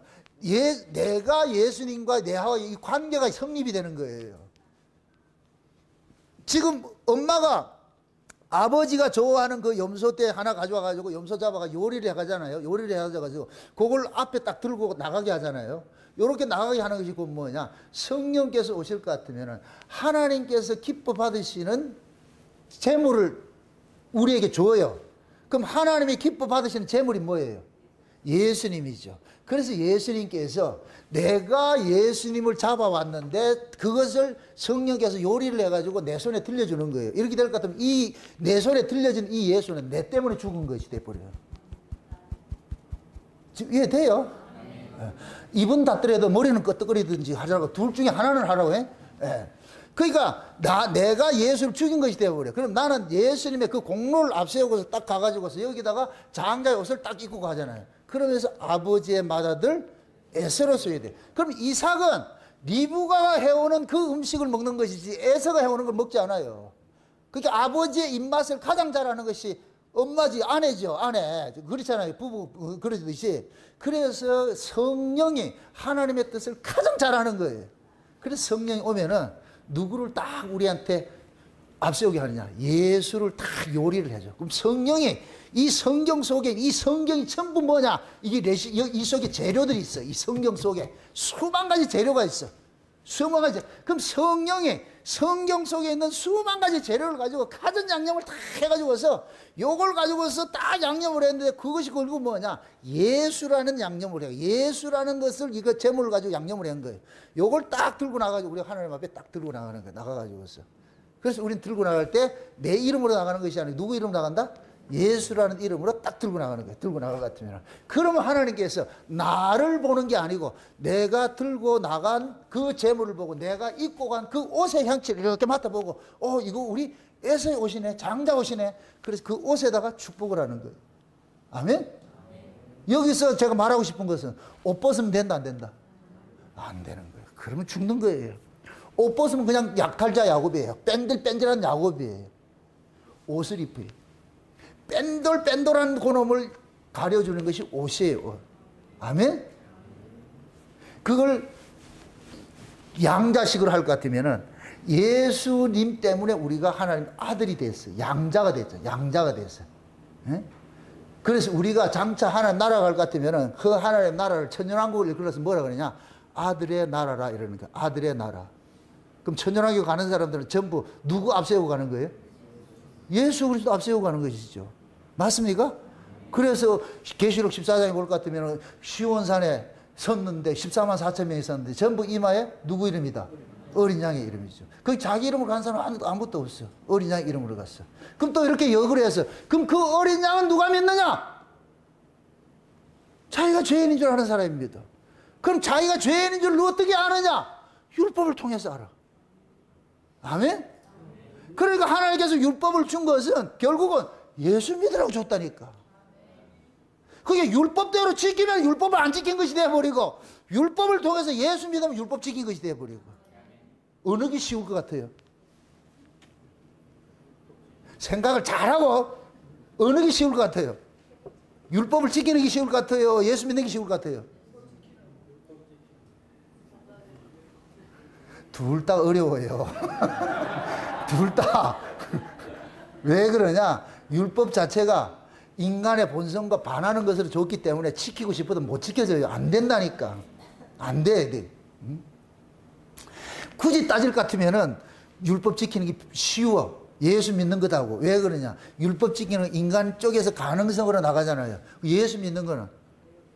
내가 예수님과 내하고 이 관계가 성립이 되는 거예요. 지금 엄마가 아버지가 좋아하는 그 염소떼 하나 가져와가지고 염소 잡아가 요리를 해가잖아요. 요리를 해가지고 그걸 앞에 딱 들고 나가게 하잖아요. 요렇게 나가게 하는 것이 곧 뭐냐? 성령께서 오실 것 같으면은 하나님께서 기뻐 받으시는 재물을 우리에게 줘요. 그럼 하나님이 기뻐 받으시는 재물이 뭐예요? 예수님이죠. 그래서 예수님께서 내가 예수님을 잡아왔는데 그것을 성령께서 요리를 해가지고 내 손에 들려주는 거예요. 이렇게 될 것 같으면 이 내 손에 들려진 이 예수는 내 때문에 죽은 것이 돼버려요. 지금 이해돼요? 네. 입은 닫더라도 머리는 끄떡거리든지 하자고 둘 중에 하나는 하라고 해. 네. 그러니까 내가 예수를 죽인 것이 되어버려. 그럼 나는 예수님의 그 공로를 앞세우고서 딱 가가지고서 여기다가 장자의 옷을 딱 입고 가잖아요. 그러면서 아버지의 맏아들 에서로 써야 돼. 그럼 이삭은 리브가가 해오는 그 음식을 먹는 것이지 에서가 해오는 걸 먹지 않아요. 그러니까 아버지의 입맛을 가장 잘 아는 것이 엄마지, 아내죠. 아내. 그렇잖아요. 부부 그러듯이. 그래서 성령이 하나님의 뜻을 가장 잘 아는 거예요. 그래서 성령이 오면은 누구를 딱 우리한테 앞세우게 하느냐? 예수를 딱 요리를 해줘. 그럼 성령이 이 성경 속에 이 성경이 전부 뭐냐? 이게 이 속에 재료들이 있어. 이 성경 속에 수만 가지 재료가 있어. 수만 가지. 그럼 성령이 성경 속에 있는 수만 가지 재료를 가지고 가진 양념을 다 해가지고서 요걸 가지고서 딱 양념을 했는데 그것이 결국 뭐냐? 예수라는 양념을 해요. 예수라는 것을 이거 제물을 가지고 양념을 한 거예요. 요걸 딱 들고 나가지고 우리 하나님 앞에 딱 들고 나가는 거예요. 나가가지고서. 그래서 우리는 들고 나갈 때 내 이름으로 나가는 것이 아니고 누구 이름으로 나간다? 예수라는 이름으로 딱 들고 나가는 거예요. 들고 나갈 것 같으면. 그러면 하나님께서 나를 보는 게 아니고 내가 들고 나간 그 재물을 보고 내가 입고 간 그 옷의 향취를 이렇게 맡아보고 이거 우리 에서의 옷이네. 장자 옷이네. 그래서 그 옷에다가 축복을 하는 거예요. 아멘? 여기서 제가 말하고 싶은 것은 옷 벗으면 된다 안 된다? 안 되는 거예요. 그러면 죽는 거예요. 옷 벗으면 그냥 약탈자 야곱이에요. 뺀들뺀들한 야곱이에요. 옷을 입어요. 뺀돌뺀돌한 그놈을 가려주는 것이 옷이에요. 아멘? 그걸 양자식으로 할 것 같으면은 예수님 때문에 우리가 하나님 아들이 됐어요. 양자가 됐죠. 양자가 됐어요. 예? 그래서 우리가 장차 하나님 나라 갈 것 같으면은 그 하나님 나라를 천년왕국을 일컬어서 뭐라 그러냐? 아들의 나라라 이러는 거야. 아들의 나라. 그럼 천년왕국 가는 사람들은 전부 누구 앞세우고 가는 거예요? 예수 그리스도 앞세우고 가는 것이죠. 맞습니까? 그래서 계시록 14장에 볼 것 같으면 시온산에 섰는데 14만 4천 명이 섰는데 전부 이마에 누구 이름이다? 어린 양의 이름이죠. 그 자기 이름으로 간 사람은 아무것도 없어. 어린 양 이름으로 갔어. 그럼 또 이렇게 역을 해서 그럼 그 어린 양은 누가 믿느냐? 자기가 죄인인 줄 아는 사람입니다. 그럼 자기가 죄인인 줄 어떻게 아느냐? 율법을 통해서 알아. 아멘? 그러니까 하나님께서 율법을 준 것은 결국은 예수 믿으라고 줬다니까. 그게 율법대로 지키면 율법을 안 지킨 것이 되어버리고 율법을 통해서 예수 믿으면 율법 지킨 것이 되어버리고 어느 게 쉬울 것 같아요? 생각을 잘하고 어느 게 쉬울 것 같아요? 율법을 지키는 게 쉬울 것 같아요? 예수 믿는 게 쉬울 것 같아요? 둘 다 어려워요. 둘 다. 왜 그러냐? 율법 자체가 인간의 본성과 반하는 것으로 좋기 때문에 지키고 싶어도 못 지켜져요. 안 된다니까. 안 돼. 굳이 따질 것 같으면은 율법 지키는 게 쉬워. 예수 믿는 것하고. 왜 그러냐? 율법 지키는 인간 쪽에서 가능성으로 나가잖아요. 예수 믿는 거는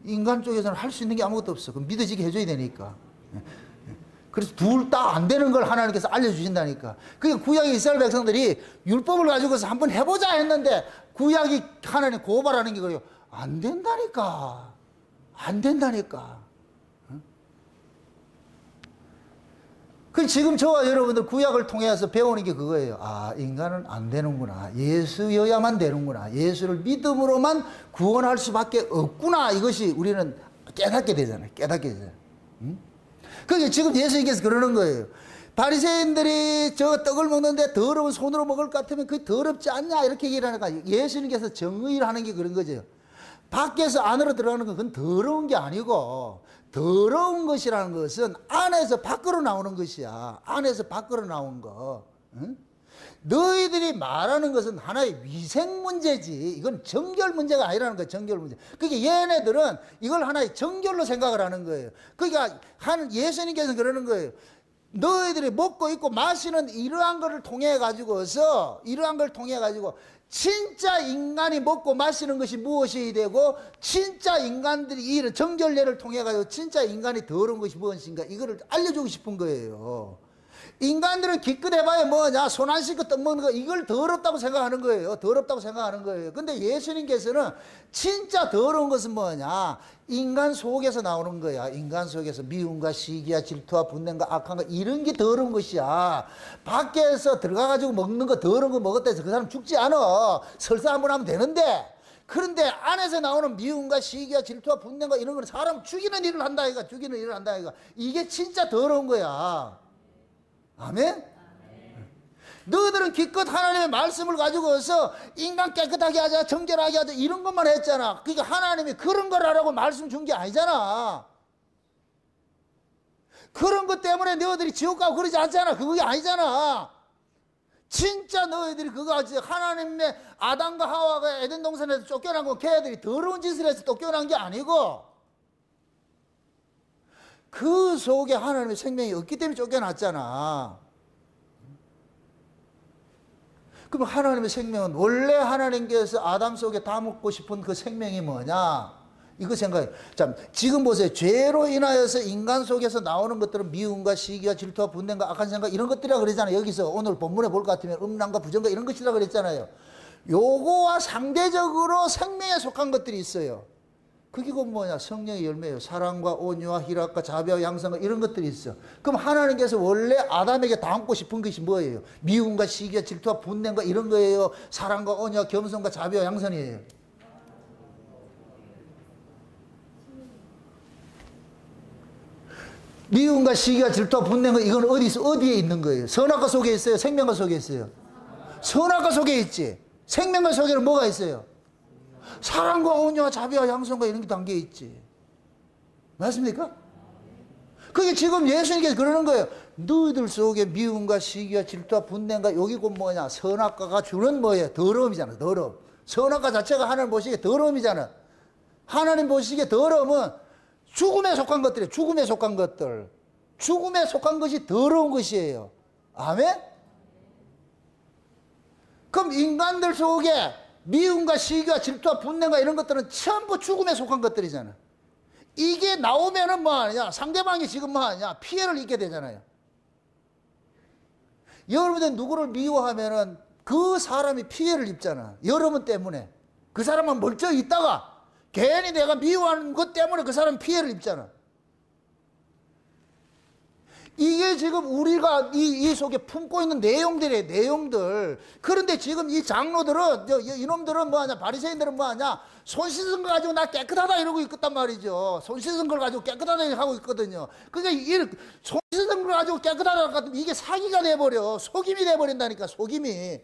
인간 쪽에서는 할 수 있는 게 아무것도 없어. 그럼 믿어지게 해줘야 되니까. 그래서 둘 다 안 되는 걸 하나님께서 알려주신다니까. 그게 구약의 이스라엘 백성들이 율법을 가지고서 한번 해보자 했는데 구약이 하나님 고발하는 게 그래요. 안 된다니까. 안 된다니까. 그 지금 저와 여러분들 구약을 통해서 배우는 게 그거예요. 아, 인간은 안 되는구나. 예수여야만 되는구나. 예수를 믿음으로만 구원할 수밖에 없구나. 이것이 우리는 깨닫게 되잖아요. 깨닫게 되잖아요. 그게 지금 예수님께서 그러는 거예요. 바리새인들이 저 떡을 먹는데 더러운 손으로 먹을 것 같으면 그게 더럽지 않냐 이렇게 얘기를 하니까 예수님께서 정의를 하는 게 그런 거죠. 밖에서 안으로 들어가는 건 그건 더러운 게 아니고 더러운 것이라는 것은 안에서 밖으로 나오는 것이야. 안에서 밖으로 나온 거. 응? 너희들이 말하는 것은 하나의 위생 문제지. 이건 정결 문제가 아니라는 거예요. 정결 문제. 그러니까 얘네들은 이걸 하나의 정결로 생각을 하는 거예요. 그러니까 예수님께서는 그러는 거예요. 너희들이 먹고 있고 마시는 이러한 것을 통해 가지고서 진짜 인간이 먹고 마시는 것이 무엇이 되고 진짜 인간들이 이런 정결례를 통해 가지고 진짜 인간이 더러운 것이 무엇인가 이거를 알려주고 싶은 거예요. 인간들은 기껏 해봐야 뭐냐, 손 안 씻고 떡 먹는 거, 이걸 더럽다고 생각하는 거예요. 더럽다고 생각하는 거예요. 근데 예수님께서는 진짜 더러운 것은 뭐냐, 인간 속에서 나오는 거야. 인간 속에서 미움과 시기와 질투와 분냄과 악한 거, 이런 게 더러운 것이야. 밖에서 들어가가지고 먹는 거, 더러운 거 먹었다 해서 그 사람 죽지 않아. 설사 한번 하면 되는데, 그런데 안에서 나오는 미움과 시기와 질투와 분냄과 이런 거는 사람 죽이는 일을 한다 이거, 죽이는 일을 한다 이거. 이게 진짜 더러운 거야. 아멘? 너희들은 기껏 하나님의 말씀을 가지고서 인간 깨끗하게 하자, 정결하게 하자 이런 것만 했잖아. 그러니까 하나님이 그런 걸 하라고 말씀 준 게 아니잖아. 그런 것 때문에 너희들이 지옥 가고 그러지 않잖아. 그게 아니잖아. 진짜 너희들이 그거 하나님의 아담과 하와가 에덴 동산에서 쫓겨난 건 걔들이 더러운 짓을 해서 쫓겨난 게 아니고 그 속에 하나님의 생명이 없기 때문에 쫓겨났잖아. 그럼 하나님의 생명은 원래 하나님께서 아담 속에 담고 싶은 그 생명이 뭐냐? 이거 생각해. 자, 지금 보세요. 죄로 인하여서 인간 속에서 나오는 것들은 미움과 시기와 질투와 분냄과 악한 생각 이런 것들이라 그랬잖아요. 여기서 오늘 본문에 볼 것 같으면 음란과 부정과 이런 것이라 그랬잖아요. 요거와 상대적으로 생명에 속한 것들이 있어요. 그게 곧 뭐냐? 성령의 열매예요. 사랑과 온유와 희락과 자비와 양성과 이런 것들이 있어. 그럼 하나님께서 원래 아담에게 담고 싶은 것이 뭐예요? 미움과 시기와 질투와 분냄과 이런 거예요. 사랑과 온유와 겸손과 자비와 양선이에요. 미움과 시기와 질투와 분냄과 이건 어디에 있는 거예요? 선악과 속에 있어요? 생명과 속에 있어요? 선악과 속에 있지. 생명과 속에는 뭐가 있어요? 사랑과 온유와 자비와 양성과 이런 게 담겨 있지. 맞습니까? 그게 지금 예수님께서 그러는 거예요. 너희들 속에 미움과 시기와 질투와 분냄과 여기 곧 뭐냐? 선악과가 주는 뭐예요? 더러움이잖아. 더러움. 선악과 자체가 하나님 보시기에 더러움이잖아. 하나님 보시기에 더러움은 죽음에 속한 것들이에요. 죽음에 속한 것들. 죽음에 속한 것이 더러운 것이에요. 아멘? 그럼 인간들 속에 미움과 시기와 질투와 분냄과 이런 것들은 전부 죽음에 속한 것들이잖아. 이게 나오면은 뭐하냐? 상대방이 지금 뭐하냐? 피해를 입게 되잖아요. 여러분들 누구를 미워하면은 그 사람이 피해를 입잖아. 여러분 때문에. 그 사람은 멀쩡히 있다가 괜히 내가 미워하는 것 때문에 그 사람 피해를 입잖아. 이게 지금 우리가 이 속에 품고 있는 내용들이에요, 내용들. 그런데 지금 이 장로들은, 이놈들은 뭐하냐, 바리새인들은 뭐하냐, 손 씻은 거 가지고 나 깨끗하다 이러고 있단 말이죠. 손 씻은 걸 가지고 깨끗하다 하고 있거든요. 그러니까 손 씻은 걸 가지고 깨끗하다 같으면 이게 사기가 돼버려. 속임이 돼버린다니까, 속임이.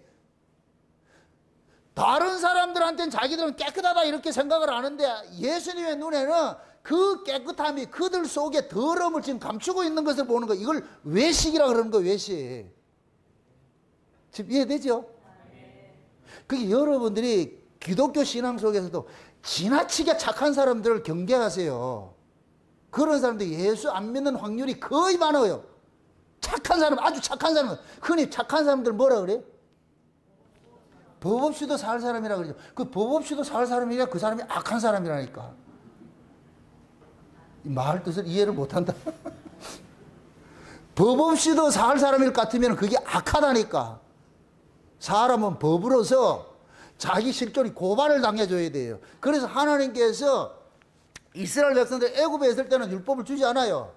다른 사람들한테는 자기들은 깨끗하다 이렇게 생각을 하는데 예수님의 눈에는 그 깨끗함이 그들 속에 더러움을 지금 감추고 있는 것을 보는 거예요. 이걸 외식이라 그러는 거예요. 외식. 지금 이해되죠? 그게 여러분들이 기독교 신앙 속에서도 지나치게 착한 사람들을 경계하세요. 그런 사람들이 예수 안 믿는 확률이 거의 많아요. 착한 사람, 아주 착한 사람. 흔히 착한 사람들 뭐라 그래요? 법 없이도 살 사람이라 그러죠. 그 법 없이도 살 사람이라 그 사람이 악한 사람이라니까. 말 뜻을 이해를 못한다. 법 없이도 살 사람일 것 같으면 그게 악하다니까. 사람은 법으로서 자기 실존이 고발을 당해줘야 돼요. 그래서 하나님께서 이스라엘 백성들 애굽에 있을 때는 율법을 주지 않아요.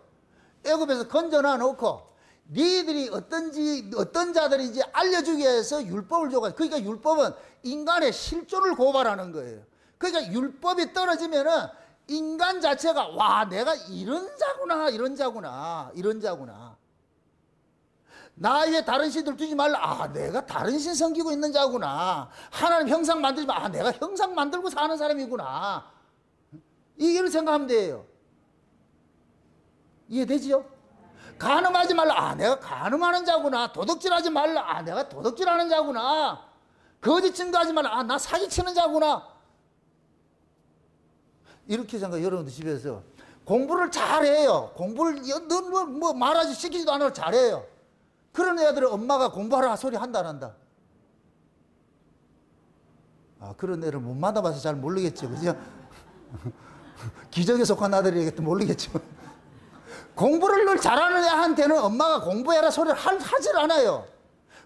애굽에서 건져놔 놓고 니들이 어떤 자들인지 알려주기 위해서 율법을 줘가지고, 그러니까 율법은 인간의 실존을 고발하는 거예요. 그러니까 율법이 떨어지면은 인간 자체가 와 내가 이런 자구나 이런 자구나 이런 자구나. 나에게 다른 신들 주지 말라. 아 내가 다른 신 섬기고 있는 자구나. 하나님 형상 만들지 마. 아 내가 형상 만들고 사는 사람이구나. 이걸 생각하면 돼요. 이해되지요? 간음하지 말라. 아 내가 간음하는 자구나. 도둑질하지 말라. 아 내가 도둑질하는 자구나. 거짓 증거하지 말라. 아 나 사기치는 자구나. 이렇게 생각해. 여러분들 집에서 공부를 잘해요. 공부를 뭐 말하지 시키지도 않아도 잘해요. 그런 애들은 엄마가 공부하라 소리 한다 안 한다? 아 그런 애를 못 만나봐서 잘 모르겠죠. 그죠? 기적에 속한 아들이겠다 모르겠죠. 공부를 늘 잘하는 애한테는 엄마가 공부해라 소리를 하질 않아요.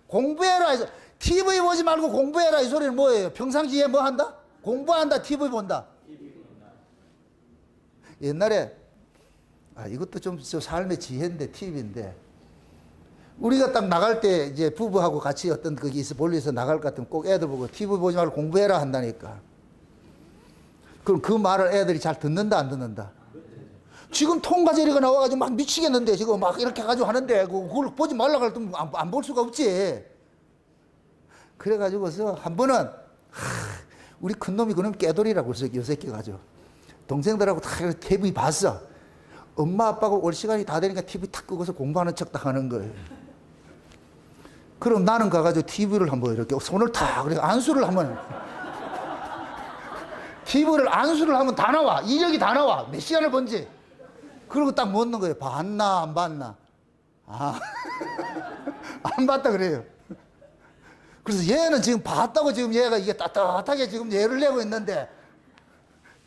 공부해라 해서 TV 보지 말고 공부해라 이 소리는 뭐예요? 평상시에 뭐 한다? 공부한다, TV 본다. 옛날에 이것도 좀 삶의 지혜인데 팁인데, 우리가 딱 나갈 때 이제 부부하고 같이 어떤 거기 있어 멀리서 나갈 것 같으면 꼭 애들 보고 TV 보지 말고 공부해라 한다니까. 그럼 그 말을 애들이 잘 듣는다 안 듣는다? 지금 통과제리가 나와가지고 막 미치겠는데 지금 막 이렇게 해가지고 하는데 그걸 보지 말라고 하면 안 볼 수가 없지. 그래가지고서 한 번은 우리 큰놈이 그놈 깨돌이라고 요 새끼 가지고 동생들하고 다 TV 봤어. 엄마 아빠가 올 시간이 다 되니까 TV 탁 끄고서 공부하는 척 다 하는 거예요. 그럼 나는 가가지고 TV를 한번 이렇게 손을 탁 그래 안수를 하면 TV를 안수를 하면 다 나와. 이력이 다 나와. 몇 시간을 본지. 그리고 딱 묻는 거예요. 봤나 안 봤나. 아 안 봤다 그래요. 그래서 얘는 지금 봤다고 지금 얘가 이게 따뜻하게 지금 얘를 내고 있는데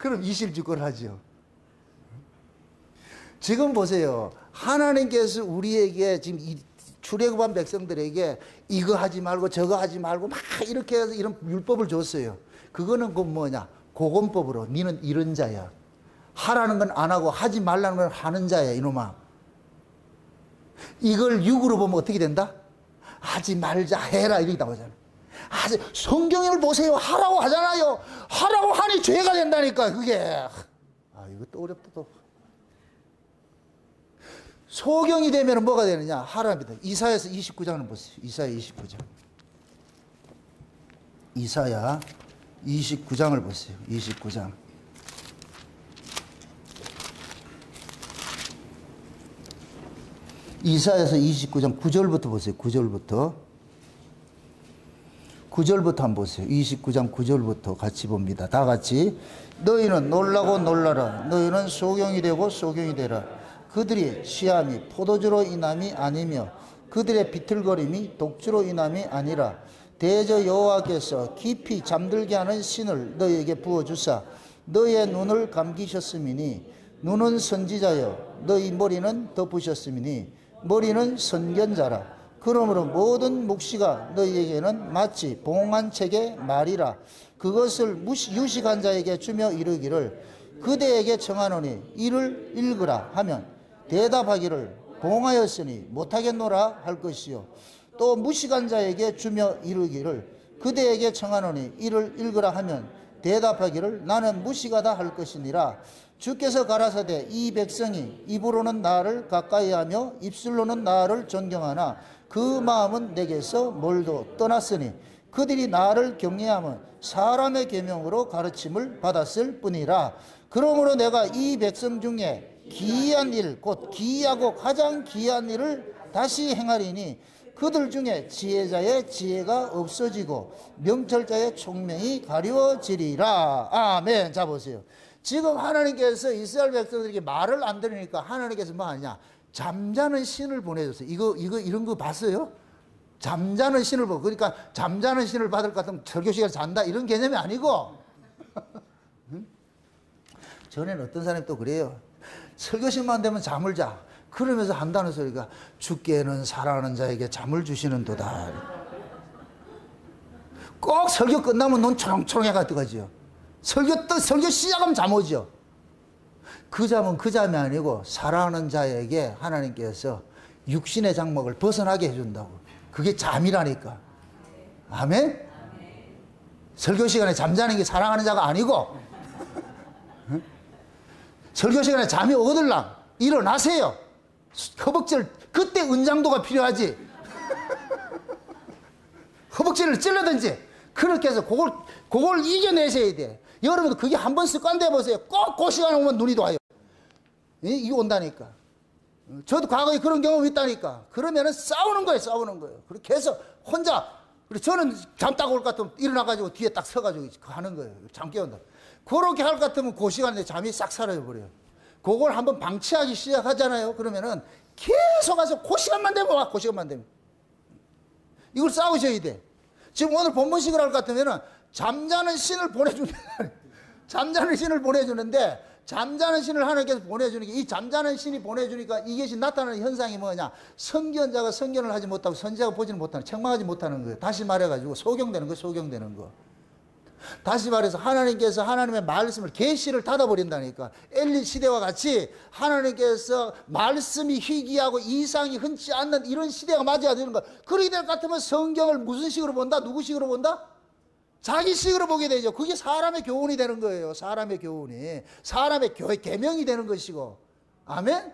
그럼 이실직고를 하죠. 지금 보세요. 하나님께서 우리에게 지금 출애굽한 백성들에게 이거 하지 말고 저거 하지 말고 막 이렇게 해서 이런 율법을 줬어요. 그거는 그 뭐냐? 고건법으로 니는 이런 자야. 하라는 건 안 하고 하지 말라는 건 하는 자야, 이놈아. 이걸 육으로 보면 어떻게 된다? 하지 말자, 해라 이렇게 나오잖아요. 성경을 보세요. 하라고 하잖아요. 하라고 하니 죄가 된다니까, 그게. 이것도 어렵다 또. 소경이 되면 뭐가 되느냐? 하랍니다. 이사야서 29장을 보세요. 이사야 29장. 이사야 29장을 보세요. 29장. 이사야서 29장 9절부터 보세요. 9절부터. 9절부터 한번 보세요. 29장 9절부터 같이 봅니다. 다 같이. 너희는 놀라고 놀라라. 너희는 소경이 되고 소경이 되라. 그들이 시함이 포도주로 인함이 아니며 그들의 비틀거림이 독주로 인함이 아니라 대저 여호와께서 깊이 잠들게 하는 신을 너희에게 부어주사 너희의 눈을 감기셨음이니 눈은 선지자여 너희 머리는 덮으셨음이니 머리는 선견자라. 그러므로 모든 묵시가 너희에게는 마치 봉한 책의 말이라. 그것을 유식한 자에게 주며 이르기를 그대에게 청하노니 이를 읽으라 하면 대답하기를 봉하였으니 못하겠노라 할 것이요. 또 무식한 자에게 주며 이르기를 그대에게 청하노니 이를 읽으라 하면 대답하기를 나는 무식하다 할 것이니라. 주께서 가라사대 이 백성이 입으로는 나를 가까이하며 입술로는 나를 존경하나 그 마음은 내게서 멀도 떠났으니 그들이 나를 경외하면 사람의 계명으로 가르침을 받았을 뿐이라. 그러므로 내가 이 백성 중에 기이한 일, 곧 기이하고 가장 기이한 일을 다시 행하리니 그들 중에 지혜자의 지혜가 없어지고 명철자의 총명이 가려지리라. 아멘. 자 보세요. 지금 하나님께서 이스라엘 백성들에게 말을 안 들으니까 하나님께서 뭐 하냐? 잠자는 신을 보내줬어요. 이런 거 봤어요? 잠자는 신을 보고. 그러니까 잠자는 신을 받을 것 같으면 설교 시간에 잔다 이런 개념이 아니고. 전에는 어떤 사람이 또 그래요. 설교식만 되면 잠을 자. 그러면서 한다는 소리가 주께는 사랑하는 자에게 잠을 주시는도다. 꼭 설교 끝나면 눈 초롱초롱해가 뜨거지요. 설교 시작하면 잠 오죠. 그 잠은 그 잠이 아니고 사랑하는 자에게 하나님께서 육신의 장막을 벗어나게 해준다고. 그게 잠이라니까. 아멘? 설교 시간에 잠자는 게 사랑하는 자가 아니고 설교 시간에 잠이 오거들랑 일어나세요. 허벅지를 그때 은장도가 필요하지. 허벅지를 찔러든지 그렇게 해서 그걸 이겨내셔야 돼. 여러분도 그게 한번 습관돼 보세요. 꼭 그 시간에 오면 눈이 와요. 이게 온다니까. 저도 과거에 그런 경험이 있다니까. 그러면은 싸우는 거예요. 그렇게 해서 혼자. 저는 잠 딱 올 것 같으면 일어나가지고 뒤에 딱 서가지고 하는 거예요. 잠 깨운다. 그렇게 할 것 같으면 그 시간에 잠이 싹 사라져버려요. 그걸 한번 방치하기 시작하잖아요. 그러면은 계속 가서 그 시간만 되면 와, 그 시간만 되면. 이걸 싸우셔야 돼. 지금 오늘 본문식을 할 것 같으면은 잠자는 신을 보내주는, 잠자는 신을 보내주는데, 잠자는 신을 하나님께서 보내주니까, 이 잠자는 신이 보내주니까 이것이 나타나는 현상이 뭐냐? 선견자가 선견을 하지 못하고 선지자가 보지는 못하는, 책망하지 못하는 거예요. 다시 말해가지고 소경되는 거, 소경되는 거. 다시 말해서 하나님께서 하나님의 말씀을 계시를 닫아버린다니까. 엘리 시대와 같이 하나님께서 말씀이 희귀하고 이상이 흔치 않는 이런 시대가 맞아야 되는 거야. 그렇게 될 것 같으면 성경을 무슨 식으로 본다? 누구 식으로 본다? 자기 식으로 보게 되죠. 그게 사람의 교훈이 되는 거예요. 사람의 교훈이. 사람의 계명이 되는 것이고. 아멘?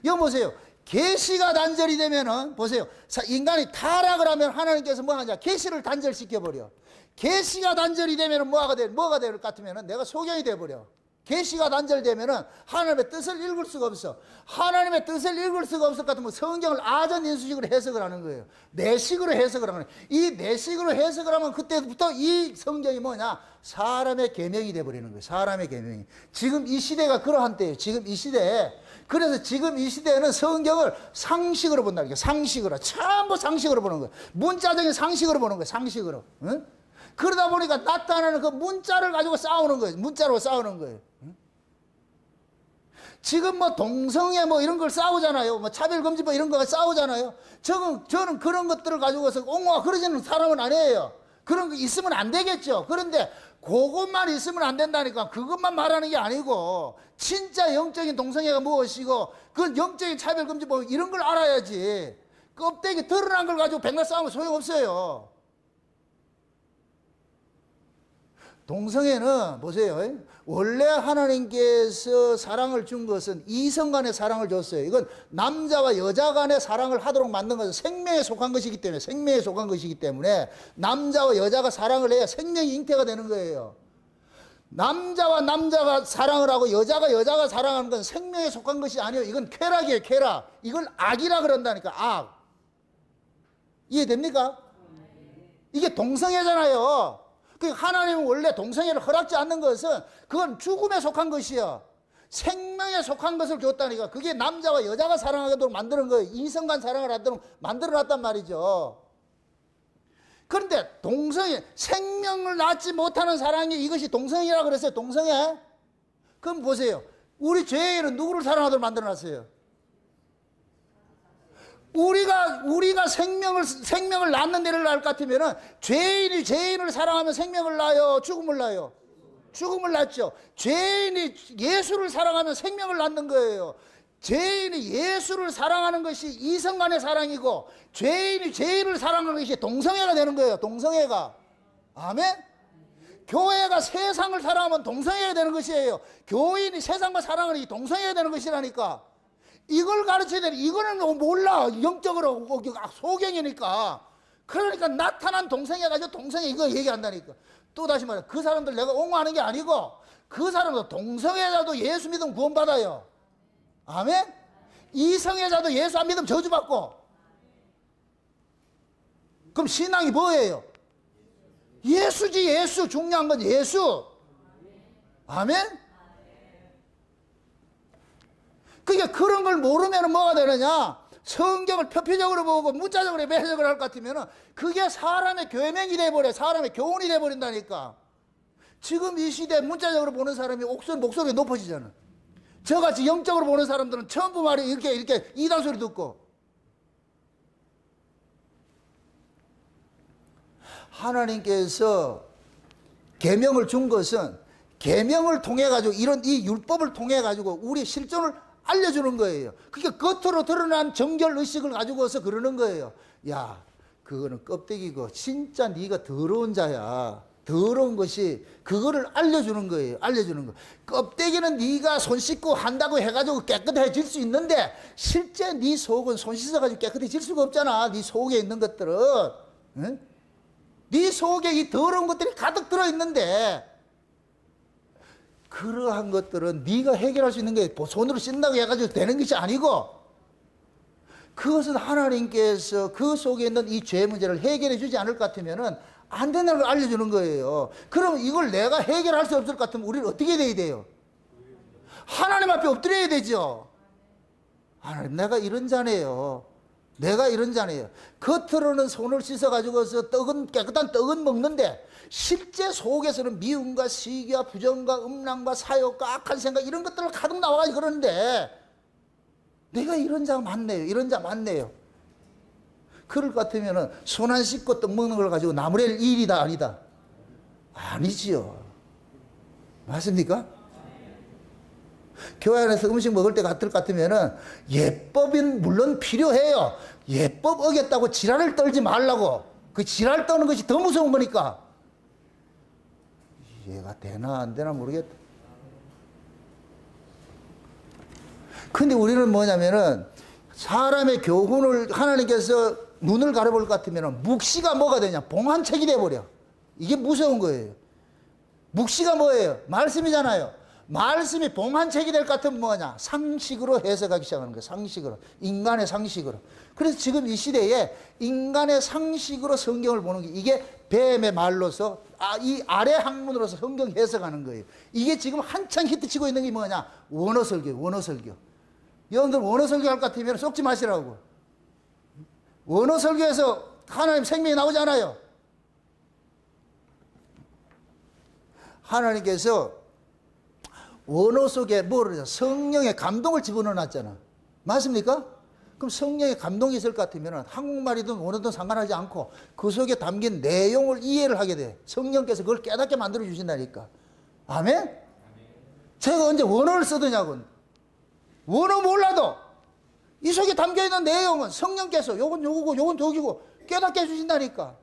여기 보세요. 계시가 단절이 되면은 보세요. 인간이 타락을 하면 하나님께서 뭐 하냐? 계시를 단절시켜버려. 계시가 단절이 되면은 뭐가 될 것 같으면은 내가 소경이 돼버려. 계시가 단절되면은 하나님의 뜻을 읽을 수가 없어. 하나님의 뜻을 읽을 수가 없을 것 같으면 성경을 아전인수식으로 해석을 하는 거예요. 내 식으로 해석을 하는 거예요. 이 내 식으로 해석을 하면 그때부터 이 성경이 뭐냐? 사람의 계명이 돼버리는 거예요. 사람의 계명이. 지금 이 시대가 그러한 때예요. 지금 이 시대에. 그래서 지금 이 시대에는 성경을 상식으로 본다는 거예요. 상식으로. 전부 상식으로 보는 거예요. 문자적인 상식으로 보는 거예요. 상식으로. 응? 그러다 보니까 나타나는 그 문자를 가지고 싸우는 거예요. 문자로 싸우는 거예요. 지금 뭐 동성애 뭐 이런 걸 싸우잖아요. 뭐 차별금지 뭐 이런 거 싸우잖아요. 저는 그런 것들을 가지고서 옹호하고 그러지는 사람은 아니에요. 그런 거 있으면 안 되겠죠. 그런데 그것만 있으면 안 된다니까. 그것만 말하는 게 아니고 진짜 영적인 동성애가 무엇이고 그 영적인 차별금지 뭐 이런 걸 알아야지. 껍데기 드러난 걸 가지고 백날 싸우면 소용없어요. 동성애는 보세요. 원래 하나님께서 사랑을 준 것은 이성 간의 사랑을 줬어요. 이건 남자와 여자 간의 사랑을 하도록 만든 것은 생명에 속한 것이기 때문에, 생명에 속한 것이기 때문에 남자와 여자가 사랑을 해야 생명이 잉태가 되는 거예요. 남자와 남자가 사랑을 하고 여자가 사랑하는 건 생명에 속한 것이 아니에요. 이건 쾌락이에요, 쾌락. 이걸 악이라 그런다니까, 악. 이해됩니까? 이게 동성애잖아요. 하나님은 원래 동성애를 허락지 않는 것은 그건 죽음에 속한 것이야. 생명에 속한 것을 줬다니까. 그게 남자와 여자가 사랑하도록 만드는 거예요. 이성간 사랑을 하도록 만들어놨단 말이죠. 그런데 동성애, 생명을 낳지 못하는 사랑이 이것이 동성애라고 그랬어요. 동성애. 그럼 보세요. 우리 죄인은 누구를 사랑하도록 만들어놨어요? 우리가 생명을 낳는 데를 낳을 것 같으면은 죄인이 죄인을 사랑하면 생명을 낳아요? 죽음을 낳아요? 죽음을 낳죠. 죄인이 예수를 사랑하면 생명을 낳는 거예요. 죄인이 예수를 사랑하는 것이 이성 간의 사랑이고 죄인이 죄인을 사랑하는 것이 동성애가 되는 거예요. 동성애가. 아멘? 교회가 세상을 사랑하면 동성애가 되는 것이에요. 교인이 세상과 사랑하는 게 동성애가 되는 것이라니까. 이걸 가르쳐야 되는, 이거는 몰라. 영적으로 소경이니까. 그러니까 나타난 동성애 가지고 동성애 이거 얘기한다니까. 또 다시 말해, 그 사람들 내가 옹호하는 게 아니고 그 사람도 동성애자도 예수 믿으면 구원받아요. 아멘? 이성애자도 예수 안 믿으면 저주받고. 그럼 신앙이 뭐예요? 예수지. 예수. 중요한 건 예수. 아멘? 그러니까 그런 걸 모르면 뭐가 되느냐? 성경을 표피적으로 보고 문자적으로 해석을 할 것 같으면 그게 사람의 교명이 돼버려. 사람의 교훈이 돼버린다니까. 지금 이 시대에 문자적으로 보는 사람이 목소리가 높아지잖아. 저같이 영적으로 보는 사람들은 전부 말이 이렇게 이단 소리 듣고. 하나님께서 계명을 준 것은 계명을 통해 가지고 이 율법을 통해 가지고 우리 실존을 알려주는 거예요. 그게 겉으로 드러난 정결 의식을 가지고서 그러는 거예요. 야, 그거는 껍데기고 진짜 네가 더러운 자야. 더러운 것이 그거를 알려주는 거예요. 알려주는 거. 껍데기는 네가 손 씻고 한다고 해가지고 깨끗해질 수 있는데 실제 네 속은 손 씻어가지고 깨끗해질 수가 없잖아. 네 속에 있는 것들은. 응? 네 속에 이 더러운 것들이 가득 들어있는데 그러한 것들은 네가 해결할 수 있는 게 손으로 씻는다고 해가지고 되는 것이 아니고 그것은 하나님께서 그 속에 있는 이 죄 문제를 해결해 주지 않을 것 같으면 안 된다는 걸 알려주는 거예요. 그럼 이걸 내가 해결할 수 없을 것 같으면 우리는 어떻게 돼야 돼요? 하나님 앞에 엎드려야 되죠. 하나님, 내가 이런 자네요. 내가 이런 자네요. 겉으로는 손을 씻어가지고서 깨끗한 떡은 먹는데 실제 속에서는 미움과 시기와 부정과 음란과 사욕과 악한 생각 이런 것들을 가득 나와가지고 그러는데 내가 이런 자가 많네요. 이런 자 많네요. 그럴 것 같으면 손 안 씻고 떡 먹는 걸 가지고 나무랄 일이다 아니다? 아니지요. 맞습니까? 교회 안에서 음식 먹을 때 같을 것 같으면 예법은 물론 필요해요. 예법 어겼다고 지랄을 떨지 말라고. 그 지랄 떠는 것이 더 무서운 거니까. 이해가 되나 안 되나 모르겠다. 근데 우리는 뭐냐면은 사람의 교훈을 하나님께서 눈을 가려볼 것 같으면 묵시가 뭐가 되냐? 봉한책이 돼버려. 이게 무서운 거예요. 묵시가 뭐예요? 말씀이잖아요. 말씀이 봉한책이 될 것 같으면 뭐냐? 상식으로 해석하기 시작하는 거예요. 상식으로. 인간의 상식으로. 그래서 지금 이 시대에 인간의 상식으로 성경을 보는 게 이게 뱀의 말로서 이 아래 학문으로서 성경 해석하는 거예요. 이게 지금 한창 히트치고 있는 게 뭐냐? 원어설교, 원어설교. 여러분들 원어설교 할 것 같으면 쏙지 마시라고. 원어설교에서 하나님 생명이 나오잖아요. 하나님께서 원어 속에 뭐를 성령의 감동을 집어넣어놨잖아. 맞습니까? 그럼 성령의 감동이 있을 것 같으면 한국말이든 원어든 상관하지 않고 그 속에 담긴 내용을 이해를 하게 돼. 성령께서 그걸 깨닫게 만들어 주신다니까. 아멘? 제가 언제 원어를 쓰더냐고. 원어 몰라도 이 속에 담겨있는 내용은 성령께서 요건 요거고 요건 저기고 깨닫게 해주신다니까.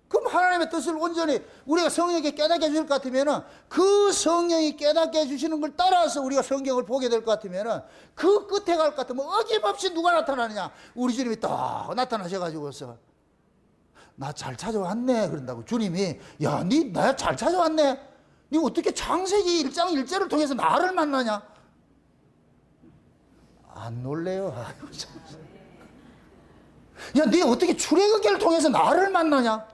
그럼 하나님의 뜻을 온전히 우리가 성령에게 깨닫게 해줄 것 같으면 그 성령이 깨닫게 해주시는 걸 따라서 우리가 성경을 보게 될 것 같으면 그 끝에 갈 것 같으면 어김없이 누가 나타나느냐. 우리 주님이 딱 나타나셔가지고서 나 잘 찾아왔네 그런다고. 주님이 야, 니 나 잘 찾아왔네. 니 어떻게 창세기 1장 1절을 통해서 나를 만나냐. 안 놀래요. 아이고, 참. 야, 니 어떻게 출애굽기를 통해서 나를 만나냐.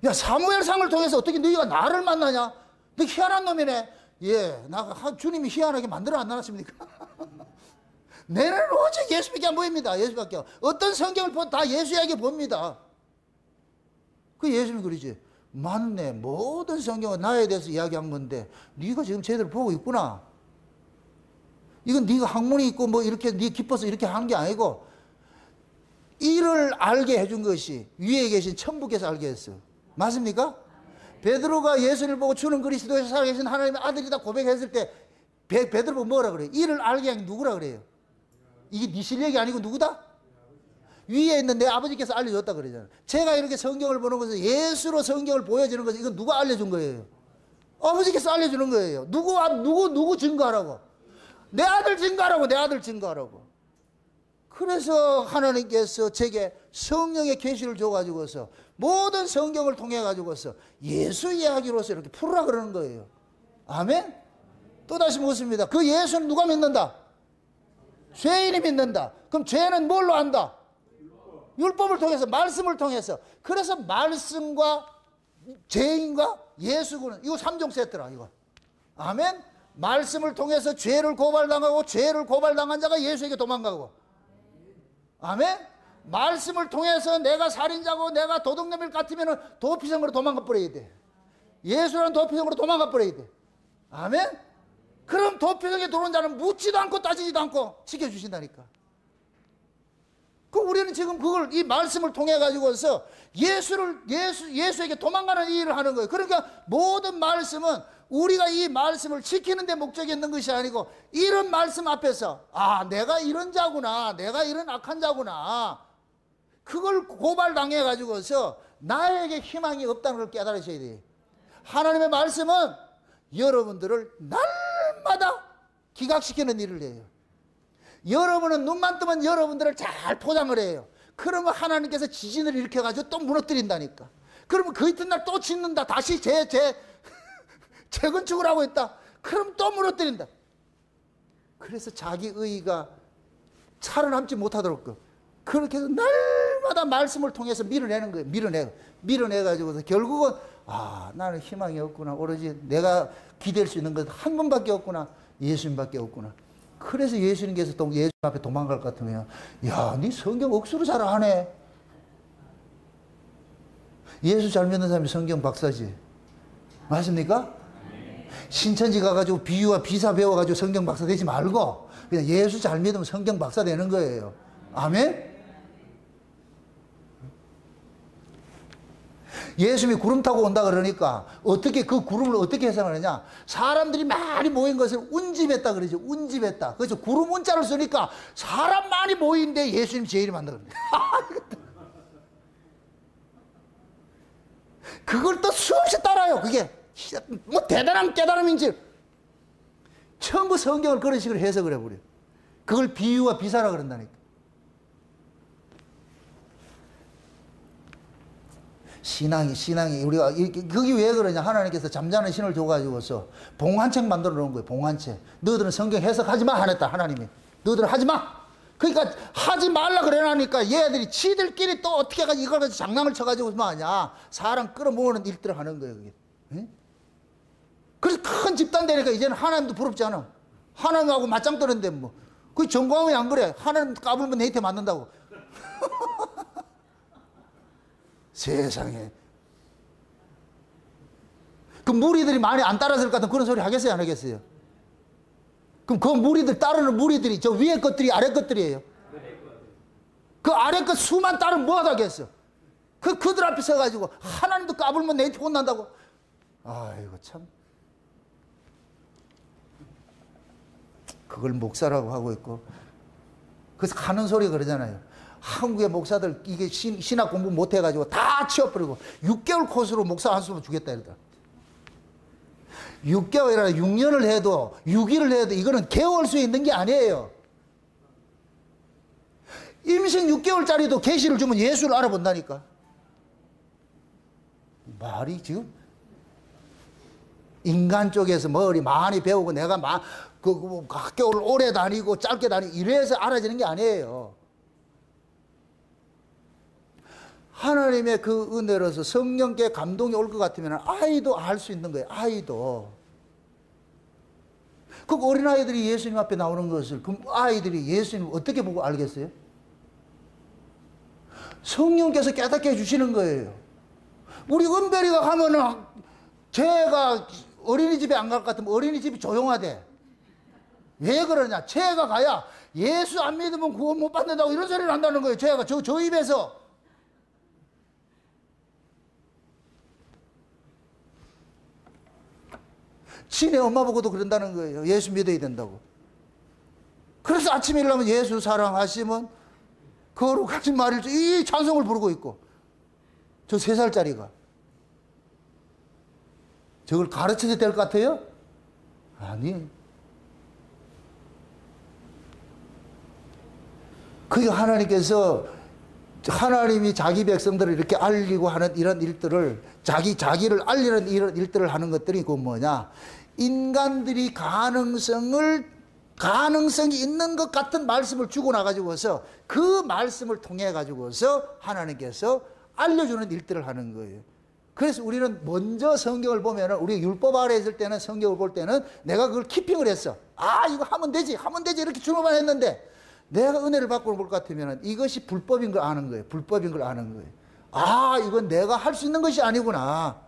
야, 사무엘상을 통해서 어떻게 너희가 나를 만나냐? 너 희한한 놈이네. 예, 주님이 희한하게 만들어 안 놨습니까? 내는 오직 예수밖에 안 보입니다. 예수밖에. 어떤 성경을 보면 다 예수 이야기 봅니다. 그 예수님이 그러지. 맞네. 모든 성경은 나에 대해서 이야기한 건데 네가 지금 제대로 보고 있구나. 이건 네가 학문이 있고 뭐 이렇게 네 기뻐서 이렇게 하는 게 아니고 이를 알게 해준 것이 위에 계신 천부께서 알게 했어. 맞습니까? 베드로가 예수를 보고 주는 그리스도에서 살아계신 하나님의 아들이다 고백했을 때 베드로 보고 뭐라 그래요? 이를 알게 한 게 누구라 그래요? 이게 네 실력이 아니고 누구다? 위에 있는 내 아버지께서 알려줬다 그러잖아요. 제가 이렇게 성경을 보는 것은 예수로 성경을 보여주는 것은 이건 누가 알려준 거예요? 아버지께서 알려주는 거예요. 누구 증거하라고? 내 아들 증거하라고. 내 아들 증거하라고. 그래서 하나님께서 제게 성령의 계시를 줘가지고서 모든 성경을 통해 가지고서 예수 이야기로서 이렇게 풀으라 그러는 거예요. 아멘? 또다시 묻습니다. 그 예수는 누가 믿는다? 죄인이 믿는다. 그럼 죄는 뭘로 안다? 율법을 통해서, 말씀을 통해서. 그래서 말씀과 죄인과 예수구는 이거 3종 세트라 이거. 아멘? 말씀을 통해서 죄를 고발당하고 죄를 고발당한 자가 예수에게 도망가고. 아멘? 말씀을 통해서 내가 살인자고 내가 도둑놈일 같으면 도피성으로 도망가 버려야 돼. 예수라는 도피성으로 도망가 버려야 돼. 아멘? 그럼 도피성에 들어온 자는 묻지도 않고 따지지도 않고 지켜주신다니까. 그 우리는 지금 그걸 이 말씀을 통해 가지고서 예수에게 도망가는 일을 하는 거예요. 그러니까 모든 말씀은 우리가 이 말씀을 지키는 데 목적이 있는 것이 아니고 이런 말씀 앞에서 아, 내가 이런 자구나. 내가 이런 악한 자구나. 그걸 고발당해 가지고서 나에게 희망이 없다는 걸 깨달으셔야 돼요. 하나님의 말씀은 여러분들을 날마다 기각시키는 일을 해요. 여러분은 눈만 뜨면 여러분들을 잘 포장을 해요. 그러면 하나님께서 지진을 일으켜가지고 또 무너뜨린다니까. 그러면 그 이튿날 또 짓는다. 다시 재건축을 하고 있다. 그럼 또 무너뜨린다. 그래서 자기 의의가 살아남지 못하도록 그렇게 해서 날마다 말씀을 통해서 밀어내는 거예요. 밀어내가지고서 결국은 아, 나는 희망이 없구나. 오로지 내가 기댈 수 있는 건 한 분밖에 없구나. 예수님밖에 없구나. 그래서 예수님께서 또 예수님 앞에 도망갈 것 같으면 야, 네 성경 억수로 잘 아네. 예수 잘 믿는 사람이 성경 박사지. 맞습니까? 신천지 가가지고 비유와 비사 배워가지고 성경 박사 되지 말고 그냥 예수 잘 믿으면 성경 박사 되는 거예요. 아멘? 예수님이 구름 타고 온다 그러니까 어떻게 그 구름을 어떻게 해석하느냐? 사람들이 많이 모인 것을 운집했다 그러죠. 운집했다. 그래서 구름 운자를 쓰니까 사람 많이 모인데 예수님 제일이 만들었네. 그걸 또 수없이 따라요. 그게 뭐 대단한 깨달음인지 전부 성경을 그런 식으로 해석을 해버려요. 그걸 비유와 비사라 그런다니까. 신앙이 우리가 그게 왜 그러냐? 하나님께서 잠자는 신을 줘가지고서 봉환책 만들어 놓은 거예요. 봉환책. 너희들은 성경 해석하지 마 하랬다. 하나님이 너희들은 하지 마. 그러니까 하지 말라 그래놓으니까 얘들이 지들끼리 또 어떻게 해가지고 이걸 가지고 장난을 쳐가지고 뭐 하냐? 사람 끌어모으는 일들을 하는 거예요. 그게. 에? 그래서 큰 집단 되니까 이제는 하나님도 부럽지 않아. 하나님하고 맞짱 뜨는데 뭐. 그 정광훈이 안 그래. 하나님 까불면 네이트 맞는다고. 세상에. 그 무리들이 많이 안 따랐을 것 같은 그런 소리 하겠어요, 안 하겠어요? 그럼 그 무리들, 따르는 무리들이 저 위에 것들이 아래 것들이에요. 그 아래 것 수만 따르면 뭐 하겠어? 그들 앞에 서가지고 하나님도 까불면 내 혼난다고. 아이고 참. 그걸 목사라고 하고 있고. 그래서 가는 소리 그러잖아요. 한국의 목사들 이게 신학 공부 못 해가지고 다 치워버리고 6개월 코스로 목사 한 수만 주겠다 이러다. 6개월이나 6년을 해도 6일을 해도 이거는 개월 수 있는 게 아니에요. 임신 6개월짜리도 계시를 주면 예수를 알아본다니까. 말이 지금 인간 쪽에서 머리 많이 배우고 내가 학교를 오래 다니고 짧게 다니고 이래서 알아지는 게 아니에요. 하나님의 그 은혜로서 성령께 감동이 올 것 같으면 아이도 알 수 있는 거예요. 아이도. 그 어린아이들이 예수님 앞에 나오는 것을 그럼 아이들이 예수님을 어떻게 보고 알겠어요? 성령께서 깨닫게 해주시는 거예요. 우리 은별이가 가면은 쟤가 어린이집에 안 갈 것 같으면 어린이집이 조용하대. 왜 그러냐? 쟤가 가야 예수 안 믿으면 구원 못 받는다고 이런 소리를 한다는 거예요. 쟤가 저 입에서. 지네 엄마 보고도 그런다는 거예요. 예수 믿어야 된다고. 그래서 아침에 일어나면 예수 사랑하시면 거룩하신 말을 이 찬송을 부르고 있고. 저 3살짜리가. 저걸 가르쳐도 될 것 같아요? 아니. 그게 하나님께서 하나님이 자기 백성들을 이렇게 알리고 하는 이런 일들을 자기를 알리는 이런 일들을 하는 것들이 그 뭐냐? 인간들이 가능성이 있는 것 같은 말씀을 주고 나가지고서 그 말씀을 통해 가지고서 하나님께서 알려주는 일들을 하는 거예요. 그래서 우리는 먼저 성경을 보면은 우리 율법 아래 있을 때는 성경을 볼 때는 내가 그걸 키핑을 했어. 아 이거 하면 되지 이렇게 주문만 했는데 내가 은혜를 받고 볼 것 같으면 이것이 불법인 걸 아는 거예요. 불법인 걸 아는 거예요. 아 이건 내가 할 수 있는 것이 아니구나.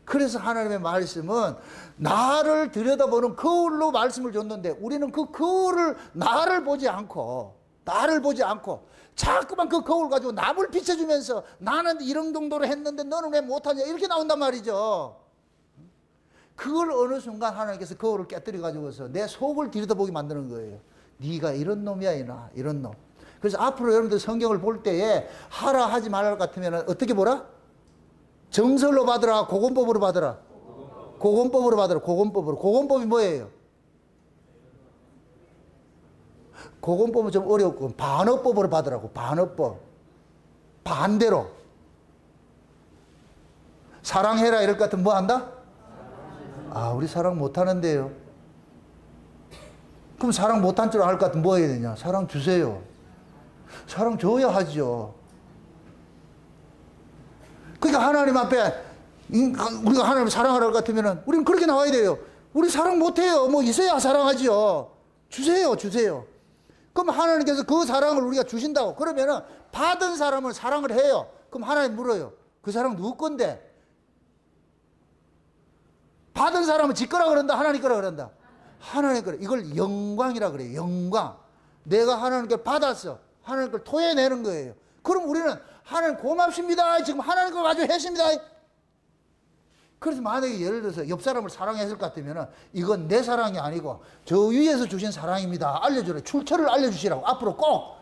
그래서 하나님의 말씀은 나를 들여다보는 거울로 말씀을 줬는데 우리는 그 거울을 나를 보지 않고 자꾸만 그 거울 가지고 남을 비춰주면서 나는 이런 정도로 했는데 너는 왜 못하냐 이렇게 나온단 말이죠. 그걸 어느 순간 하나님께서 거울을 깨뜨려 가지고서 내 속을 들여다보게 만드는 거예요. 네가 이런 놈이야 이런 놈. 그래서 앞으로 여러분들 성경을 볼 때에 하라 하지 말라 같으면 어떻게 보라? 정설로 받으라 고건법으로 받으라. 고건법으로 받으라. 고건법으로. 고건법이 뭐예요? 고건법은 좀 어렵고 반어법으로 받으라고. 반어법. 반대로. 사랑해라 이럴 것 같으면 뭐 한다? 아 우리 사랑 못하는데요. 그럼 사랑 못한 줄 알 것 같으면 뭐 해야 되냐? 사랑 주세요. 사랑 줘야 하죠. 그러니까 하나님 앞에 우리가 하나님을 사랑하라 것 같으면 우리는 그렇게 나와야 돼요. 우리 사랑 못해요. 뭐 있어야 사랑하지요. 주세요. 그럼 하나님께서 그 사랑을 우리가 주신다고. 그러면은 받은 사람은 사랑을 해요. 그럼 하나님 물어요. 그 사랑 누구 건데? 받은 사람은 지 거라 그런다. 하나님 거라 그런다. 하나님 거라. 이걸 영광이라 그래요. 영광. 내가 하나님께 받았어. 하나님 걸 토해내는 거예요. 그럼 우리는 하나님 고맙습니다. 지금 하나님 걸 가지고 했습니다. 그래서 만약에 예를 들어서 옆 사람을 사랑했을 것 같으면 이건 내 사랑이 아니고 저 위에서 주신 사랑입니다. 알려주라. 출처를 알려주시라고. 앞으로 꼭.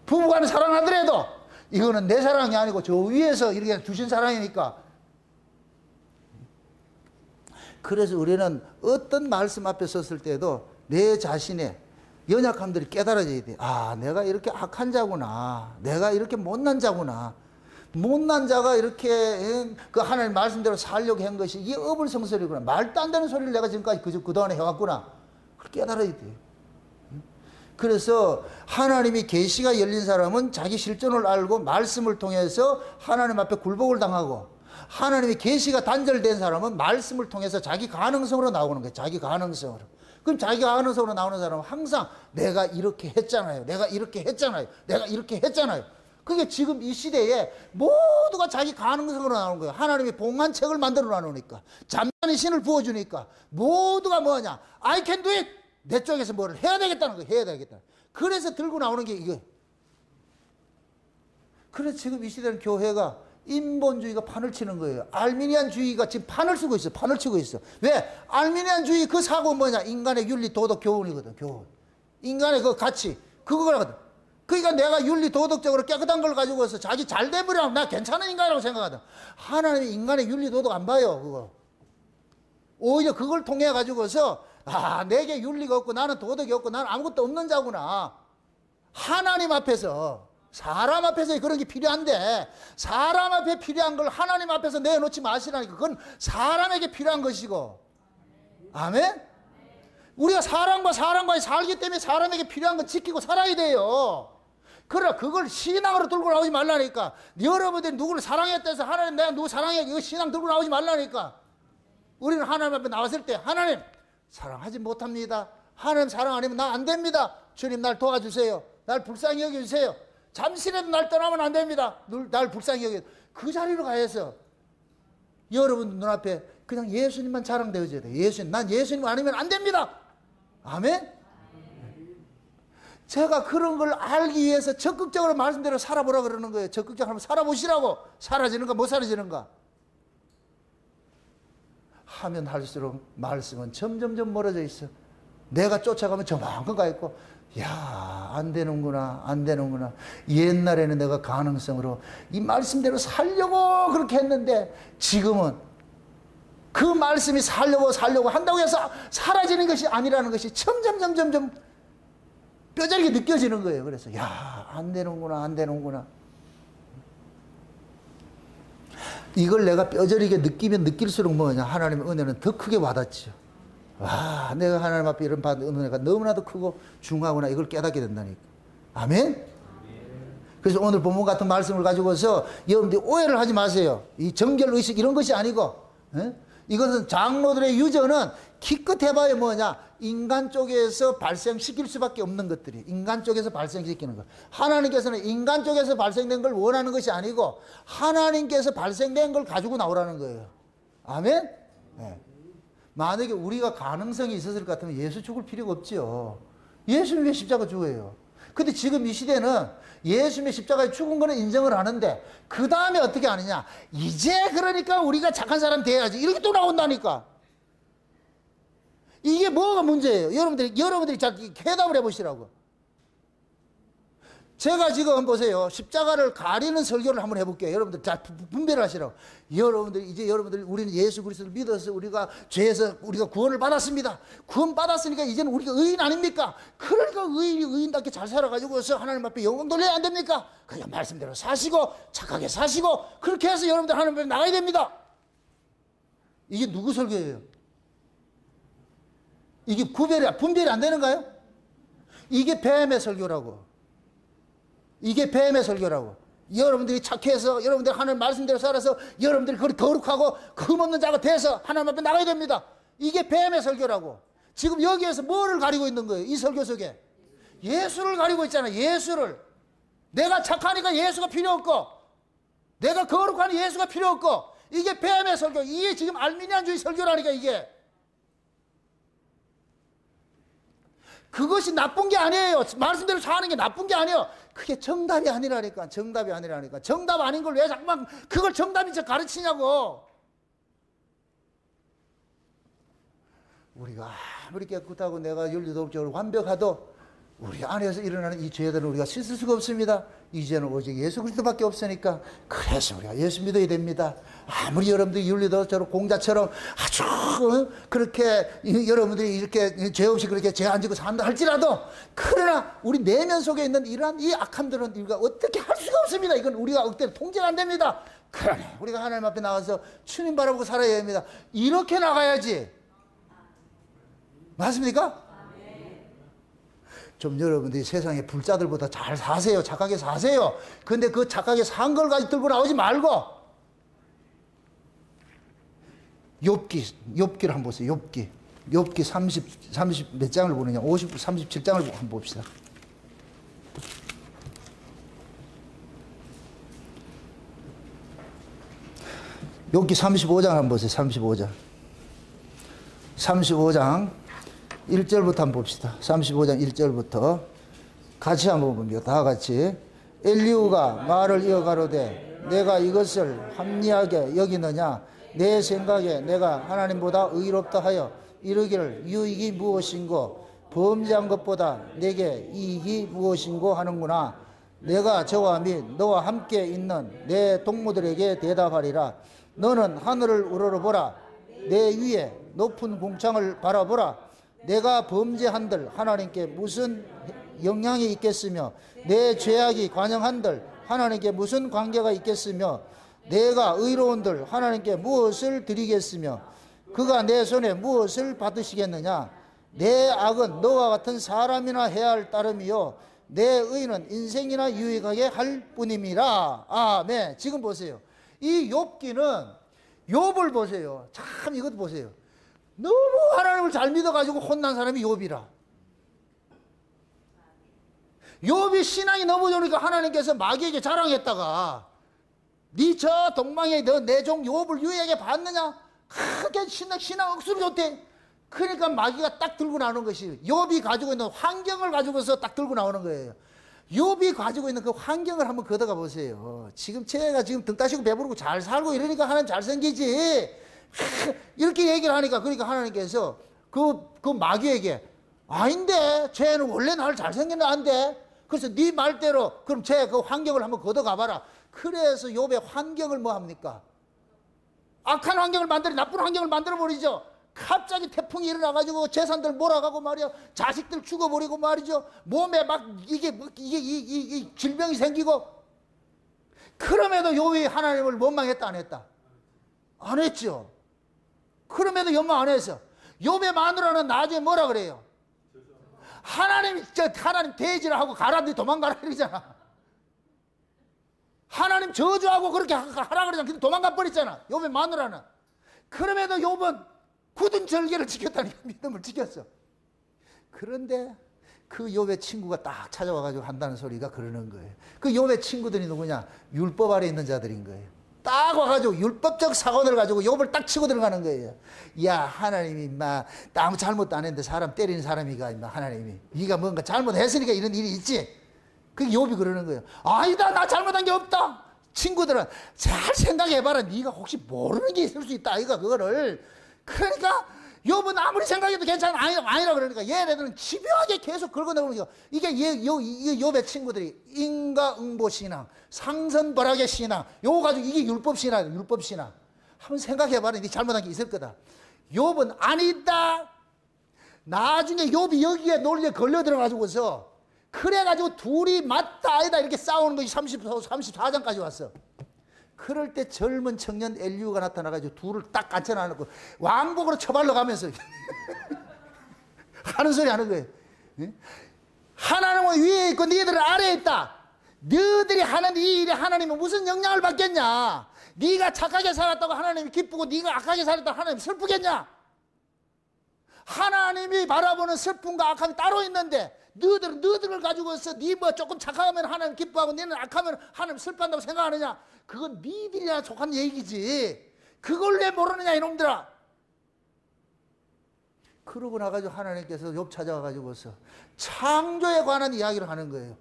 부부간에 사랑하더라도 이거는 내 사랑이 아니고 저 위에서 이렇게 주신 사랑이니까. 그래서 우리는 어떤 말씀 앞에 섰을 때도 내 자신의 연약함들이 깨달아져야 돼. 아, 내가 이렇게 악한 자구나. 내가 이렇게 못난 자구나. 못난 자가 이렇게 그 하나님 말씀대로 살려고 한 것이 이게 어불성설이구나. 말도 안 되는 소리를 내가 지금까지 그동안에 해왔구나. 그걸 깨달아야 돼. 그래서 하나님이 계시가 열린 사람은 자기 실존을 알고 말씀을 통해서 하나님 앞에 굴복을 당하고, 하나님의 계시가 단절된 사람은 말씀을 통해서 자기 가능성으로 나오는 거예요. 자기 가능성으로. 그럼 자기 가능성으로 나오는 사람은 항상 내가 이렇게 했잖아요. 내가 이렇게 했잖아요. 내가 이렇게 했잖아요. 그게 지금 이 시대에 모두가 자기 가능성으로 나오는 거예요. 하나님이 봉한 책을 만들어 놔놓으니까, 잠자는 신을 부어주니까 모두가 뭐냐, I can do it. 내 쪽에서 뭐를 해야 되겠다는 거예요. 해야 되겠다. 그래서 들고 나오는 게 이거. 그래서 지금 이 시대는 교회가 인본주의가 판을 치는 거예요. 알미니안주의가 지금 판을 쓰고 있어. 판을 치고 있어. 왜? 알미니안주의 그 사고는 뭐냐, 인간의 윤리 도덕 교훈이거든. 교훈. 인간의 그 가치 그거거든. 그러니까 내가 윤리 도덕적으로 깨끗한 걸 가지고서 자기 잘 돼버리면 나 괜찮은 인간이라고 생각하거든. 하나님이 인간의 윤리 도덕 안 봐요. 그거 오히려 그걸 통해 가지고서 내게 윤리가 없고 나는 도덕이 없고 나는 아무것도 없는 자구나. 하나님 앞에서, 사람 앞에서 그런 게 필요한데, 사람 앞에 필요한 걸 하나님 앞에서 내놓지 마시라니까. 그건 사람에게 필요한 것이고. 아멘? 우리가 사람과 살기 때문에 사람에게 필요한 건 지키고 살아야 돼요. 그러나 그걸 신앙으로 들고 나오지 말라니까. 여러분들이 누구를 사랑했다 해서 하나님 내가 누구 사랑해, 이거 신앙 들고 나오지 말라니까. 우리는 하나님 앞에 나왔을 때, 하나님 사랑하지 못합니다. 하나님 사랑 아니면 나 안 됩니다. 주님 날 도와주세요. 날 불쌍히 여겨주세요. 잠시라도 날 떠나면 안 됩니다. 날 불쌍히 여겨. 그 자리로 가서 여러분 눈앞에 그냥 예수님만 자랑되어져야 돼. 예수님, 난 예수님 아니면 안 됩니다. 아멘? 제가 그런 걸 알기 위해서 적극적으로 말씀대로 살아보라 그러는 거예요. 적극적으로 한번 살아보시라고. 사라지는가 못 사라지는가. 하면 할수록 말씀은 점점점 멀어져 있어. 내가 쫓아가면 저만큼 가 있고, 야, 안 되는구나, 안 되는구나. 옛날에는 내가 가능성으로 이 말씀대로 살려고 그렇게 했는데, 지금은 그 말씀이 살려고 한다고 해서 사라지는 것이 아니라는 것이 점점 뼈저리게 느껴지는 거예요. 그래서 야, 안 되는구나, 안 되는구나. 이걸 내가 뼈저리게 느끼면 느낄수록 뭐냐, 하나님의 은혜는 더 크게 와닿죠. 와, 내가 하나님 앞에 이런 받은 은혜가 너무나도 크고 중하구나. 이걸 깨닫게 된다니까. 아멘? 그래서 오늘 본문 같은 말씀을 가지고서 여러분들이 오해를 하지 마세요. 이 정결의식 이런 것이 아니고, 이것은 장로들의 유전은 기껏 해봐야 뭐냐, 인간 쪽에서 발생시킬 수밖에 없는 것들이, 인간 쪽에서 발생시키는 것. 하나님께서는 인간 쪽에서 발생된 걸 원하는 것이 아니고 하나님께서 발생된 걸 가지고 나오라는 거예요. 아멘? 네. 만약에 우리가 가능성이 있었을 것 같으면 예수 죽을 필요가 없죠. 예수님 왜 십자가 죽어요? 근데 지금 이 시대는 예수님의 십자가에 죽은 거는 인정을 하는데, 그 다음에 어떻게 하느냐, 이제 그러니까 우리가 착한 사람 돼야지, 이렇게 또 나온다니까. 이게 뭐가 문제예요? 여러분들이 잘 회답을 해보시라고. 제가 지금 보세요. 십자가를 가리는 설교를 한번 해볼게요. 여러분들 잘 분별을 하시라고. 여러분들 우리는 예수 그리스도를 믿어서 우리가 죄에서 우리가 구원을 받았습니다. 구원 받았으니까 이제는 우리가 의인 아닙니까? 그러니까 의인답게 잘 살아가지고서 하나님 앞에 영광 돌려야 안 됩니까? 그냥 말씀대로 사시고 착하게 사시고 그렇게 해서 여러분들 하나님 앞에 나가야 됩니다. 이게 누구 설교예요? 이게 분별이 안 되는가요? 이게 뱀의 설교라고. 이게 뱀의 설교라고. 여러분들이 착해서 여러분들 하나님 말씀대로 살아서 여러분들이 그걸 거룩하고 흠없는 자가 돼서 하나님 앞에 나가야 됩니다. 이게 뱀의 설교라고. 지금 여기에서 뭐를 가리고 있는 거예요? 이 설교 속에 예수를 가리고 있잖아요. 예수를. 내가 착하니까 예수가 필요 없고, 내가 거룩하니 예수가 필요 없고, 이게 뱀의 설교. 이게 지금 알미니안주의 설교라니까. 이게 그것이 나쁜 게 아니에요. 말씀대로 사는 게 나쁜 게 아니에요. 그게 정답이 아니라니까. 정답이 아니라니까. 정답 아닌 걸 왜 자꾸만 그걸 정답인 척 가르치냐고. 우리가 아무리 깨끗하고 내가 윤리도덕적으로 완벽하도 우리 안에서 일어나는 이 죄들은 우리가 씻을 수가 없습니다. 이제는 오직 예수 그리스도밖에 없으니까, 그래서 우리가 예수 믿어야 됩니다. 아무리 여러분들이 윤리도덕적으로 공자처럼 아주 그렇게 여러분들이 이렇게 죄 없이 그렇게 죄 안 지고 산다 할지라도, 그러나 우리 내면 속에 있는 이러한 이 악함들은 우리가 어떻게 할 수가 없습니다. 이건 우리가 억대로 통제가 안 됩니다. 그러니 우리가 하나님 앞에 나가서 주님 바라보고 살아야 됩니다. 이렇게 나가야지. 맞습니까? 좀 여러분들이 세상의 불자들보다 잘 사세요. 착하게 사세요. 근데 그 착하게 산 걸 가지고 들고 나오지 말고, 욥기를 한번 보세요. 욥기 30 몇 장을 보느냐? 37장을 한번 봅시다. 욥기 35장 한번 보세요. 35장. 35장 1절부터 한번 봅시다. 35장 1절부터 같이 한번 봅니다. 다 같이. 엘리후가 말을 이어가로되 내가 이것을 합리하게 여기느냐 내 생각에 내가 하나님보다 의롭다 하여 이르기를 유익이 무엇인고 범죄한 것보다 내게 이익이 무엇인고 하는구나. 내가 저와 및 너와 함께 있는 내 동무들에게 대답하리라. 너는 하늘을 우러러보라. 내 위에 높은 궁창을 바라보라. 내가 범죄한들 하나님께 무슨 영향이 있겠으며 내 죄악이 관영한들 하나님께 무슨 관계가 있겠으며 내가 의로운들 하나님께 무엇을 드리겠으며 그가 내 손에 무엇을 받으시겠느냐. 내 악은 너와 같은 사람이나 해야 할 따름이요 내 의는 인생이나 유익하게 할 뿐임이라. 아멘. 지금 보세요. 이 욥기는 욥을 보세요. 참 이것 보세요. 너무 하나님을 잘 믿어가지고 혼난 사람이 욥이라. 욥이 신앙이 너무 좋으니까 하나님께서 마귀에게 자랑했다가 니 저 동방에 너 내 종 욥을 유익하게 봤느냐? 크게 신앙 억수로 좋대. 그러니까 마귀가 딱 들고 나오는 것이 욥이 가지고 있는 환경을 가지고서 딱 들고 나오는 거예요. 욥이 가지고 있는 그 환경을 한번 걷어가 보세요. 지금 제가 지금 등 따시고 배부르고 잘 살고 이러니까 하나님 잘생기지. 이렇게 얘기를 하니까 그러니까 하나님께서 그 마귀에게 아닌데 쟤는 원래 나를 잘생겼나 안 돼. 그래서 네 말대로 그럼 쟤 그 환경을 한번 걷어가 봐라. 그래서 욥의 환경을 뭐 합니까? 악한 환경을 만들어 나쁜 환경을 만들어 버리죠. 갑자기 태풍이 일어나가지고 재산들 몰아가고 말이야. 자식들 죽어버리고 말이죠. 몸에 막 이게 질병이 생기고. 그럼에도 욥이 하나님을 원망했다 안 했다? 안 했죠. 그럼에도 원망 안 했어. 욥의 마누라는 나중에 뭐라 그래요? 하나님 대지를 하고 가라니 도망가라 이러잖아. 하나님 저주하고 그렇게 하라 그러잖아. 근데 도망가 버렸잖아. 욥의 마누라는. 그럼에도 욥은 굳은 절개를 지켰다니까. 믿음을 지켰어. 그런데 그 욥의 친구가 딱 찾아와가지고 한다는 소리가 그러는 거예요. 그 욥의 친구들이 누구냐? 율법 아래 있는 자들인 거예요. 딱 와가지고 율법적 사건을 가지고 욥을 딱 치고 들어가는 거예요. 야 하나님이 막 아무 잘못도 안 했는데 사람 때리는 사람이가 하나님이 네가 뭔가 잘못했으니까 이런 일이 있지. 그게 욥이 그러는 거예요. 아니다 나 잘못한 게 없다. 친구들은 잘 생각해봐라. 네가 혹시 모르는 게 있을 수 있다. 아이가 그거를. 그러니까 욥은 아무리 생각해도 괜찮아. 아니라 그러니까 얘네들은 집요하게 계속 긁어내고 이게 욥의 친구들이 인과응보 신앙, 상선벌악의 신앙, 요거 가지고 이게 율법 신앙이에요. 율법 신앙. 한번 생각해봐라. 네 잘못한 게 있을 거다. 욥은 아니다. 나중에 욥이 여기에 논리에 걸려 들어가지고서 그래가지고 둘이 맞다 아니다 이렇게 싸우는 것이 34장까지 왔어. 그럴 때 젊은 청년 엘리후가 나타나가지고 둘을 딱 앉혀놔놓고 왕복으로 처발로 가면서 하는 소리 하는 거예요. 하나님은 위에 있고 너희들은 아래에 있다. 너희들이 하는 이 일에 하나님은 무슨 영향을 받겠냐. 네가 착하게 살았다고 하나님이 기쁘고 네가 악하게 살았다고 하나님이 슬프겠냐. 하나님이 바라보는 슬픔과 악함이 따로 있는데 너희들을 가지고서 네 뭐 조금 착하면 하나님 기뻐하고 너는 악하면 하나님 슬퍼한다고 생각하느냐. 그건 니들이나 속한 얘기지. 그걸 왜 모르느냐 이놈들아. 그러고 나가지고 하나님께서 욥 찾아와가지고서 창조에 관한 이야기를 하는 거예요.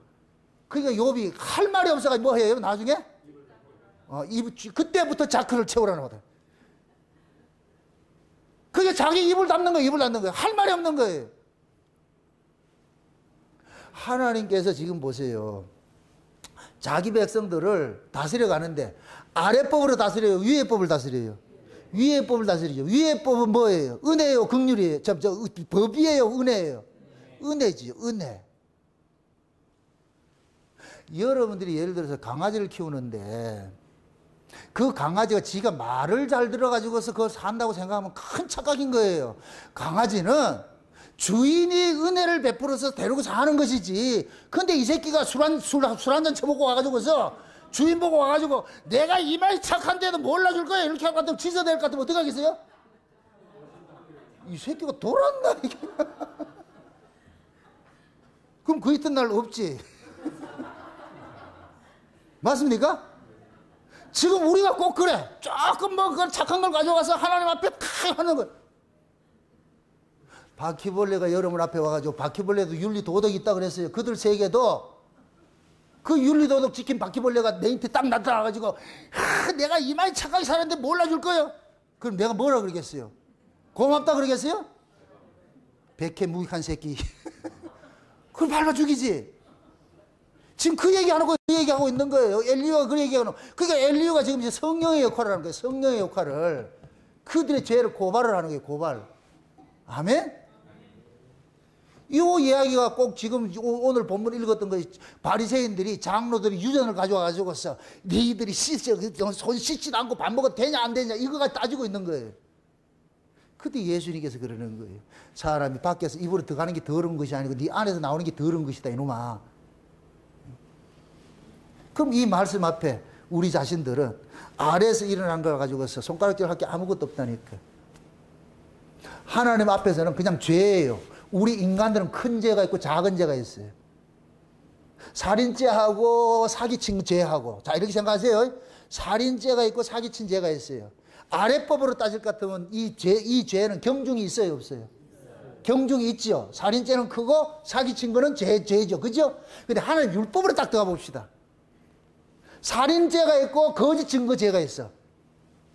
그러니까 욥이 할 말이 없어가지고 뭐 해요 나중에? 그때부터 자크를 채우라는 거다. 그게 자기 입을 닫는 거예요. 입을 닫는 거예요. 할 말이 없는 거예요. 하나님께서 지금 보세요. 자기 백성들을 다스려 가는데 아래 법으로 다스려요? 위에 법을 다스려요? 위에 법을 다스리죠. 위에 법은 뭐예요? 은혜예요? 긍휼이에요? 법이에요? 은혜예요? 은혜지요. 은혜. 여러분들이 예를 들어서 강아지를 키우는데 그 강아지가 지가 말을 잘 들어가지고서 그걸 산다고 생각하면 큰 착각인 거예요. 강아지는 주인이 은혜를 베풀어서 데리고 사는 것이지. 근데 이 새끼가 술 한 잔 쳐먹고 와가지고서 주인 보고 와가지고 내가 이 말이 착한데도 몰라줄 거야 이렇게 하고 같으면 취소될 것 같으면 어떡하겠어요? 이 새끼가 돌았나 이게. 그럼 그 이튿날 없지. 맞습니까? 지금 우리가 꼭 그래. 조금 뭐 그 착한 걸 가져가서 하나님 앞에 탁 하는 거야. 바퀴벌레가 여러분 앞에 와가지고 바퀴벌레도 윤리 도덕이 있다 그랬어요. 그들 세계도 그 윤리 도덕 지킨 바퀴벌레가 내한테 딱 나타나가지고 내가 이마에 착하게 살았는데 몰라줄 거예요. 그럼 내가 뭐라 그러겠어요? 고맙다 그러겠어요? 백해 무익한 새끼. 그걸 밟아 죽이지. 지금 그 얘기하는 거, 그 얘기하고 있는 거예요. 엘리야가 그 얘기하는 거. 그러니까 엘리야가 지금 이제 성령의 역할을 하는 거예요. 성령의 역할을. 그들의 죄를 고발을 하는 거예요. 고발. 아멘? 이 이야기가 꼭 지금 오늘 본문 읽었던 거 바리새인들이 장로들이 유전을 가져와 가지고서 너희들이 손 씻지도 않고 밥 먹어도 되냐 안 되냐 이거가 따지고 있는 거예요. 그때 예수님께서 그러는 거예요. 사람이 밖에서 입으로 들어가는 게 더러운 것이 아니고 네 안에서 나오는 게 더러운 것이다 이놈아. 그럼 이 말씀 앞에 우리 자신들은 아래에서 일어난 걸 가지고서 손가락질 할 게 아무것도 없다니까. 하나님 앞에서는 그냥 죄예요. 우리 인간들은 큰 죄가 있고 작은 죄가 있어요. 살인죄하고 사기친 죄하고, 자 이렇게 생각하세요. 살인죄가 있고 사기친 죄가 있어요. 아래법으로 따질 것 같으면 이 죄는 경중이 있어요 없어요? 경중이 있죠. 살인죄는 크고 사기친 거는 죄죠. 그죠? 근데 하나님 율법으로 딱 들어가 봅시다. 살인죄가 있고 거짓 증거 죄가 있어.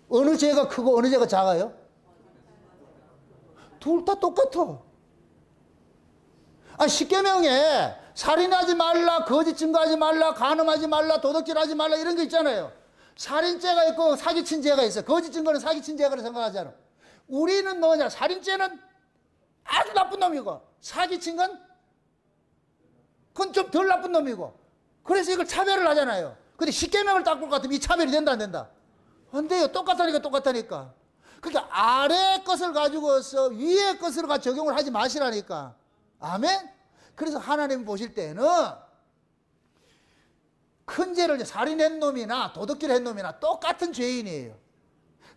어느 죄가 크고 어느 죄가 작아요? 둘 다 똑같아. 십계명에 살인하지 말라, 거짓 증거하지 말라, 간음하지 말라, 도둑질하지 말라 이런 거 있잖아요. 살인죄가 있고 사기친 죄가 있어. 거짓 증거는 사기친 죄가 생각하잖아. 우리는 뭐냐? 살인죄는 아주 나쁜 놈이고 사기친 건 그건 좀 덜 나쁜 놈이고. 그래서 이걸 차별을 하잖아요. 근데 십계명을 딱 볼 것 같으면 이 차별이 된다 안 된다? 안 돼요. 똑같다니까. 그러니까 아래 것을 가지고서 위에 것을 적용을 하지 마시라니까. 아멘? 그래서 하나님 보실 때는 큰 죄를 살인한 놈이나 도둑질 한 놈이나 똑같은 죄인이에요.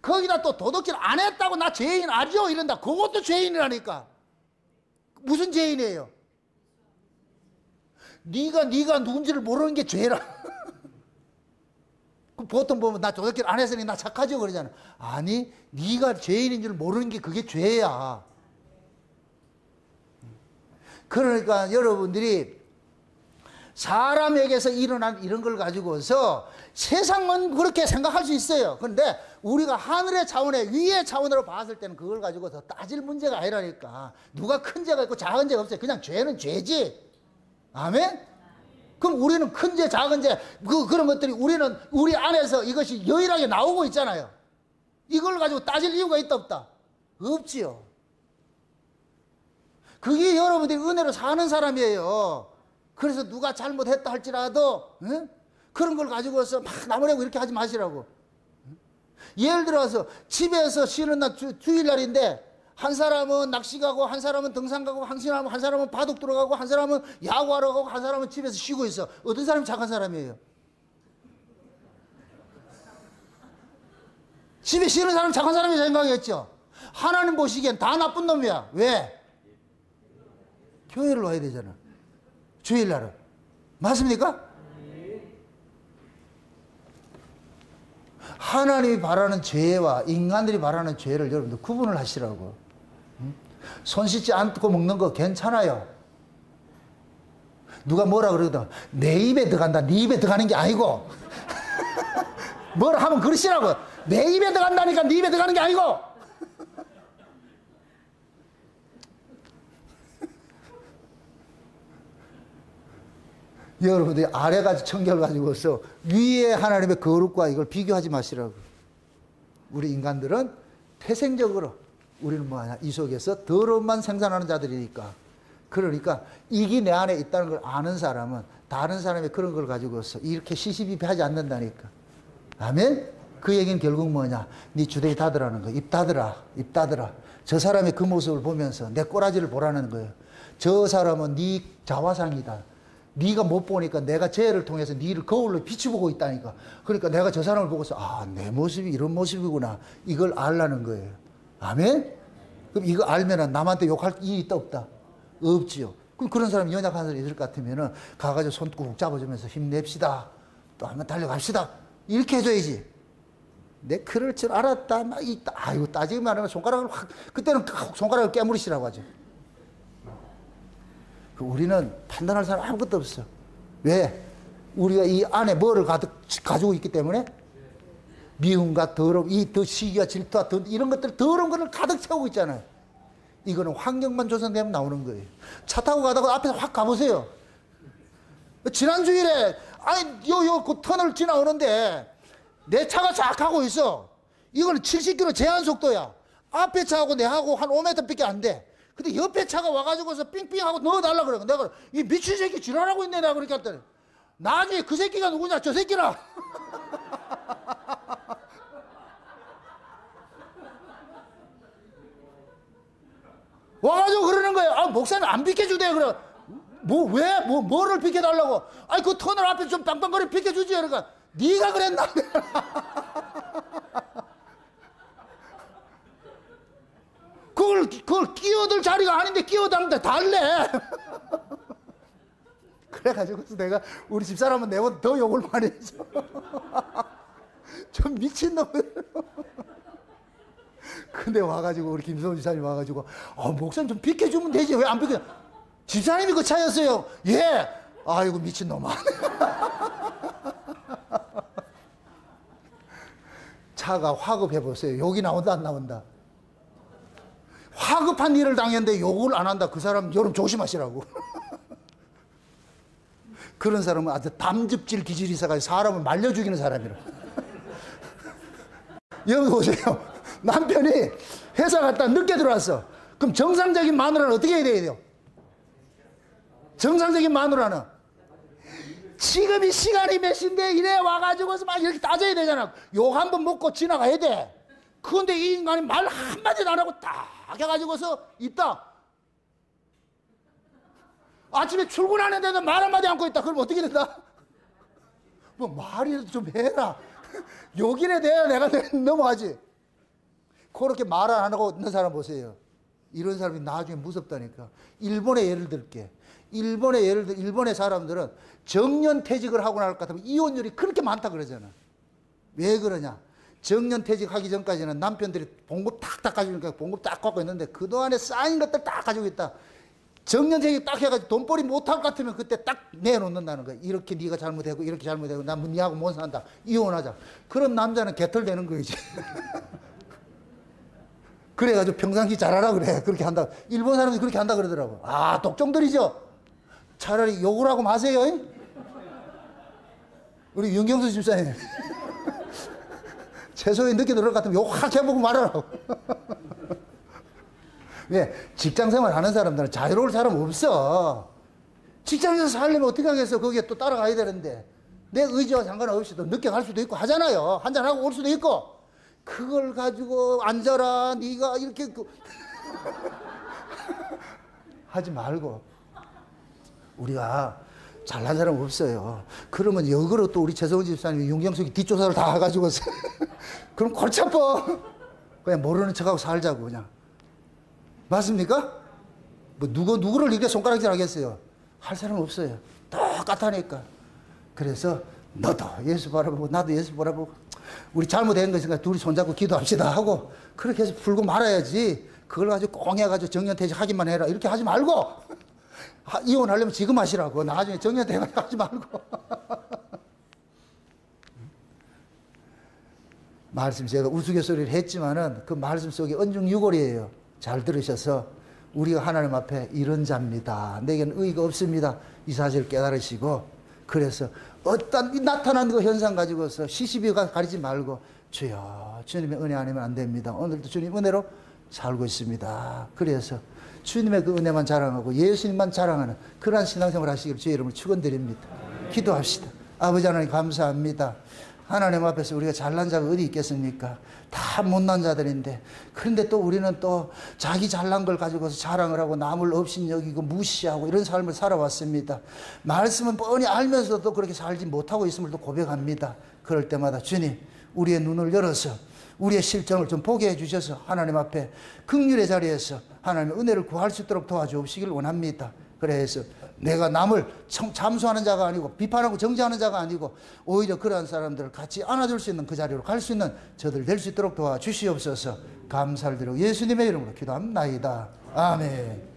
거기다 또 도둑질 안 했다고 나 죄인 아니죠? 이런다. 그것도 죄인이라니까. 무슨 죄인이에요? 네가 누군지를 모르는 게 죄라. 보통 보면 나 도둑질 안 했으니 나 착하죠 그러잖아. 아니 네가 죄인인 줄 모르는 게 그게 죄야. 그러니까 여러분들이 사람에게서 일어난 이런 걸 가지고서 세상은 그렇게 생각할 수 있어요. 그런데 우리가 하늘의 차원에 위의 차원으로 봤을 때는 그걸 가지고 더 따질 문제가 아니라니까. 누가 큰 죄가 있고 작은 죄가 없어요. 그냥 죄는 죄지. 아멘? 그럼 우리는 큰 죄, 작은 죄, 그런 것들이 우리 안에서 이것이 유일하게 나오고 있잖아요. 이걸 가지고 따질 이유가 있다, 없다? 없지요. 그게 여러분들이 은혜로 사는 사람이에요. 그래서 누가 잘못했다 할지라도, 그런 걸 가지고서 막 나무라고 이렇게 하지 마시라고. 예를 들어서 집에서 쉬는 날 주일날인데, 한 사람은 낚시 가고, 한 사람은 등산 가고, 한 사람은 바둑 들어가고, 한 사람은 야구하러 가고, 한 사람은 집에서 쉬고 있어. 어떤 사람이 착한 사람이에요? 집에 쉬는 사람 착한 사람이 생각했죠. 하나님 보시기엔 다 나쁜 놈이야. 왜? 교회를 와야 되잖아. 주일날은. 맞습니까? 하나님이 바라는 죄와 인간들이 바라는 죄를 여러분들 구분을 하시라고. 손 씻지 않고 먹는 거 괜찮아요. 누가 뭐라 그러거든. 내 입에 들어간다. 네 입에 들어가는 게 아니고. 뭐라 하면 그러시라고. 내 입에 들어간다니까 네 입에 들어가는 게 아니고. 여러분들이 아래가 청결 가지고서 위에 하나님의 거룩과 이걸 비교하지 마시라고. 우리 인간들은 태생적으로 우리는 뭐하냐? 이 속에서 더러움만 생산하는 자들이니까. 그러니까 이게 내 안에 있다는 걸 아는 사람은 다른 사람의 그런 걸 가지고서 이렇게 시시비비하지 않는다니까. 아멘? 그 얘기는 결국 뭐냐? 네 주둥이 닫으라는 거야. 입 닫으라. 입 닫으라. 저 사람의 그 모습을 보면서 내 꼬라지를 보라는 거예요. 저 사람은 네 자화상이다. 네가 못 보니까 내가 죄를 통해서 네를 거울로 비춰보고 있다니까. 그러니까 내가 저 사람을 보고서 내 모습이 이런 모습이구나. 이걸 알라는 거예요. 아멘? 그럼 이거 알면은 남한테 욕할 일이 있다 없다? 없지요. 그럼 그런 사람이 연약한 사람이 있을 것 같으면은 가가지고 손 꾹 잡아주면서 힘냅시다. 또 한번 달려갑시다. 이렇게 해줘야지. 내 그럴 줄 알았다. 아이고, 따지기만 하면 손가락을 확, 그때는 손가락을 깨물으시라고 하죠. 우리는 판단할 사람 아무것도 없어. 왜? 우리가 이 안에 뭐를 가지고 있기 때문에 미움과 더러움, 이 시기와 질투와 이런 것들, 더러운 것을 가득 채우고 있잖아요. 이거는 환경만 조성되면 나오는 거예요. 차 타고 가다가 앞에서 확 가보세요. 지난 주일에, 그 터널 지나오는데 내 차가 쫙 가고 있어. 이거는 70km 제한 속도야. 앞에 차하고 내하고 한 5m밖에 안 돼. 근데 옆에 차가 와가지고서 삥삥하고 넣어달라 그래. 내가 이 미친 새끼 지랄하고 있네. 내가 그렇게 했더니 나중에 그 새끼가 누구냐? 저 새끼라. 와가지고 그러는 거예요. 목사님 안 비켜주대. 그래. 왜? 뭐를 비켜달라고? 그 터널 앞에 좀 빵빵거리 비켜주지. 그러니까 네가 그랬나? 그걸 끼어들 자리가 아닌데 끼어담는데 달래. 그래가지고 내가 우리 집사람은 내보다 더 욕을 많이 했어. 좀 미친놈들. 근데 와가지고 우리 김성훈 집사님 와가지고 목사님 좀 비켜주면 되지 왜 안 비켜? 집사님이 그 차였어요. 예. 아이고 미친놈아. 차가 화급해보세요. 욕이 나온다 안 나온다? 화급한 일을 당했는데 욕을 안 한다. 그 사람 여러분 조심하시라고. 그런 사람은 아주 담즙질 기질이 있어가지고 사람을 말려 죽이는 사람이라. 여기 보세요. 남편이 회사 갔다 늦게 들어왔어. 그럼 정상적인 마누라는 어떻게 해야 돼요? 정상적인 마누라는 지금이 시간이 몇 시인데 이래 와가지고서 막 이렇게 따져야 되잖아. 욕 한 번 먹고 지나가야 돼. 그런데 이 인간이 말 한마디도 안 하고 딱 해가지고서 있다. 아침에 출근하는데도 말 한마디 안고 있다. 그럼 어떻게 된다? 뭐 말이라도 좀 해라. 욕이나 돼야 내가 넘어가지. 그렇게 말 안 하고 있는 사람 보세요. 이런 사람이 나중에 무섭다니까. 일본의 예를 들게. 일본의 사람들은 정년퇴직을 하고 나올 것 같으면 이혼율이 그렇게 많다 그러잖아. 왜 그러냐? 정년퇴직하기 전까지는 남편들이 봉급 탁탁 가지고 있으니까 봉급 딱 갖고 있는데 그동안에 쌓인 것들 딱 가지고 있다. 정년퇴직 딱 해가지고 돈벌이 못할 것 같으면 그때 딱 내놓는다는 거야. 이렇게 네가 잘못하고 이렇게 잘못하고 난 니하고 못 산다. 이혼하자. 그럼 남자는 개털되는 거지. 그래가지고 평상시 잘하라 그래. 그렇게 한다. 일본 사람들이 그렇게 한다 그러더라고. 독종들이죠. 차라리 욕을 하고 마세요. 우리 윤경수 집사님. 최소에 늦게 들어올 것 같으면 욕 확 해보고 말하라고. 왜? 직장생활 하는 사람들은 자유로울 사람 없어. 직장에서 살려면 어떻게 하겠어? 거기에 또 따라가야 되는데. 내 의지와 상관없이 또 늦게 갈 수도 있고 하잖아요. 한잔하고 올 수도 있고. 그걸 가지고 앉아라. 네가 이렇게 하지 말고. 우리가 잘난 사람 없어요. 그러면 역으로 또 우리 최성훈 집사님이 윤경숙이 뒷조사를 다 해가지고 그럼 골치 아파. 그냥 모르는 척하고 살자고 그냥. 맞습니까? 뭐 누구를 이렇게 손가락질 하겠어요? 할 사람 없어요. 똑같으니까. 그래서 너도 예수 바라보고 나도 예수 바라보고 우리 잘못된 것이니까 둘이 손잡고 기도합시다 하고 그렇게 해서 풀고 말아야지. 그걸 가지고 꽁해가지고 정년퇴직 하기만 해라 이렇게 하지 말고 이혼하려면 지금 하시라고. 나중에 정년퇴직 하지 말고. 말씀 제가 우스갯소리를 했지만은 그 말씀 속에 언중유골이에요. 잘 들으셔서 우리가 하나님 앞에 이런 자입니다. 내게는 의의가 없습니다. 이 사실을 깨달으시고 그래서 어떤 나타난 그 현상 가지고서 시시비가 가리지 말고 주여 주님의 은혜 아니면 안 됩니다. 오늘도 주님 은혜로 살고 있습니다. 그래서 주님의 그 은혜만 자랑하고 예수님만 자랑하는 그러한 신앙생활 하시기를 주의 이름으로 축원드립니다. 기도합시다. 아버지 하나님 감사합니다. 하나님 앞에서 우리가 잘난 자가 어디 있겠습니까? 다 못난 자들인데 그런데 또 우리는 또 자기 잘난 걸 가지고서 자랑을 하고 남을 업신여기고 무시하고 이런 삶을 살아왔습니다. 말씀은 뻔히 알면서도 그렇게 살지 못하고 있음을 또 고백합니다. 그럴 때마다 주님 우리의 눈을 열어서 우리의 실정을 좀 보게 해주셔서 하나님 앞에 긍휼의 자리에서 하나님의 은혜를 구할 수 있도록 도와주옵시길 원합니다. 그래서 내가 남을 참수하는 자가 아니고 비판하고 정죄하는 자가 아니고 오히려 그러한 사람들을 같이 안아줄 수 있는 그 자리로 갈 수 있는 저들 될 수 있도록 도와주시옵소서. 감사를 드리고 예수님의 이름으로 기도합나이다. 아멘.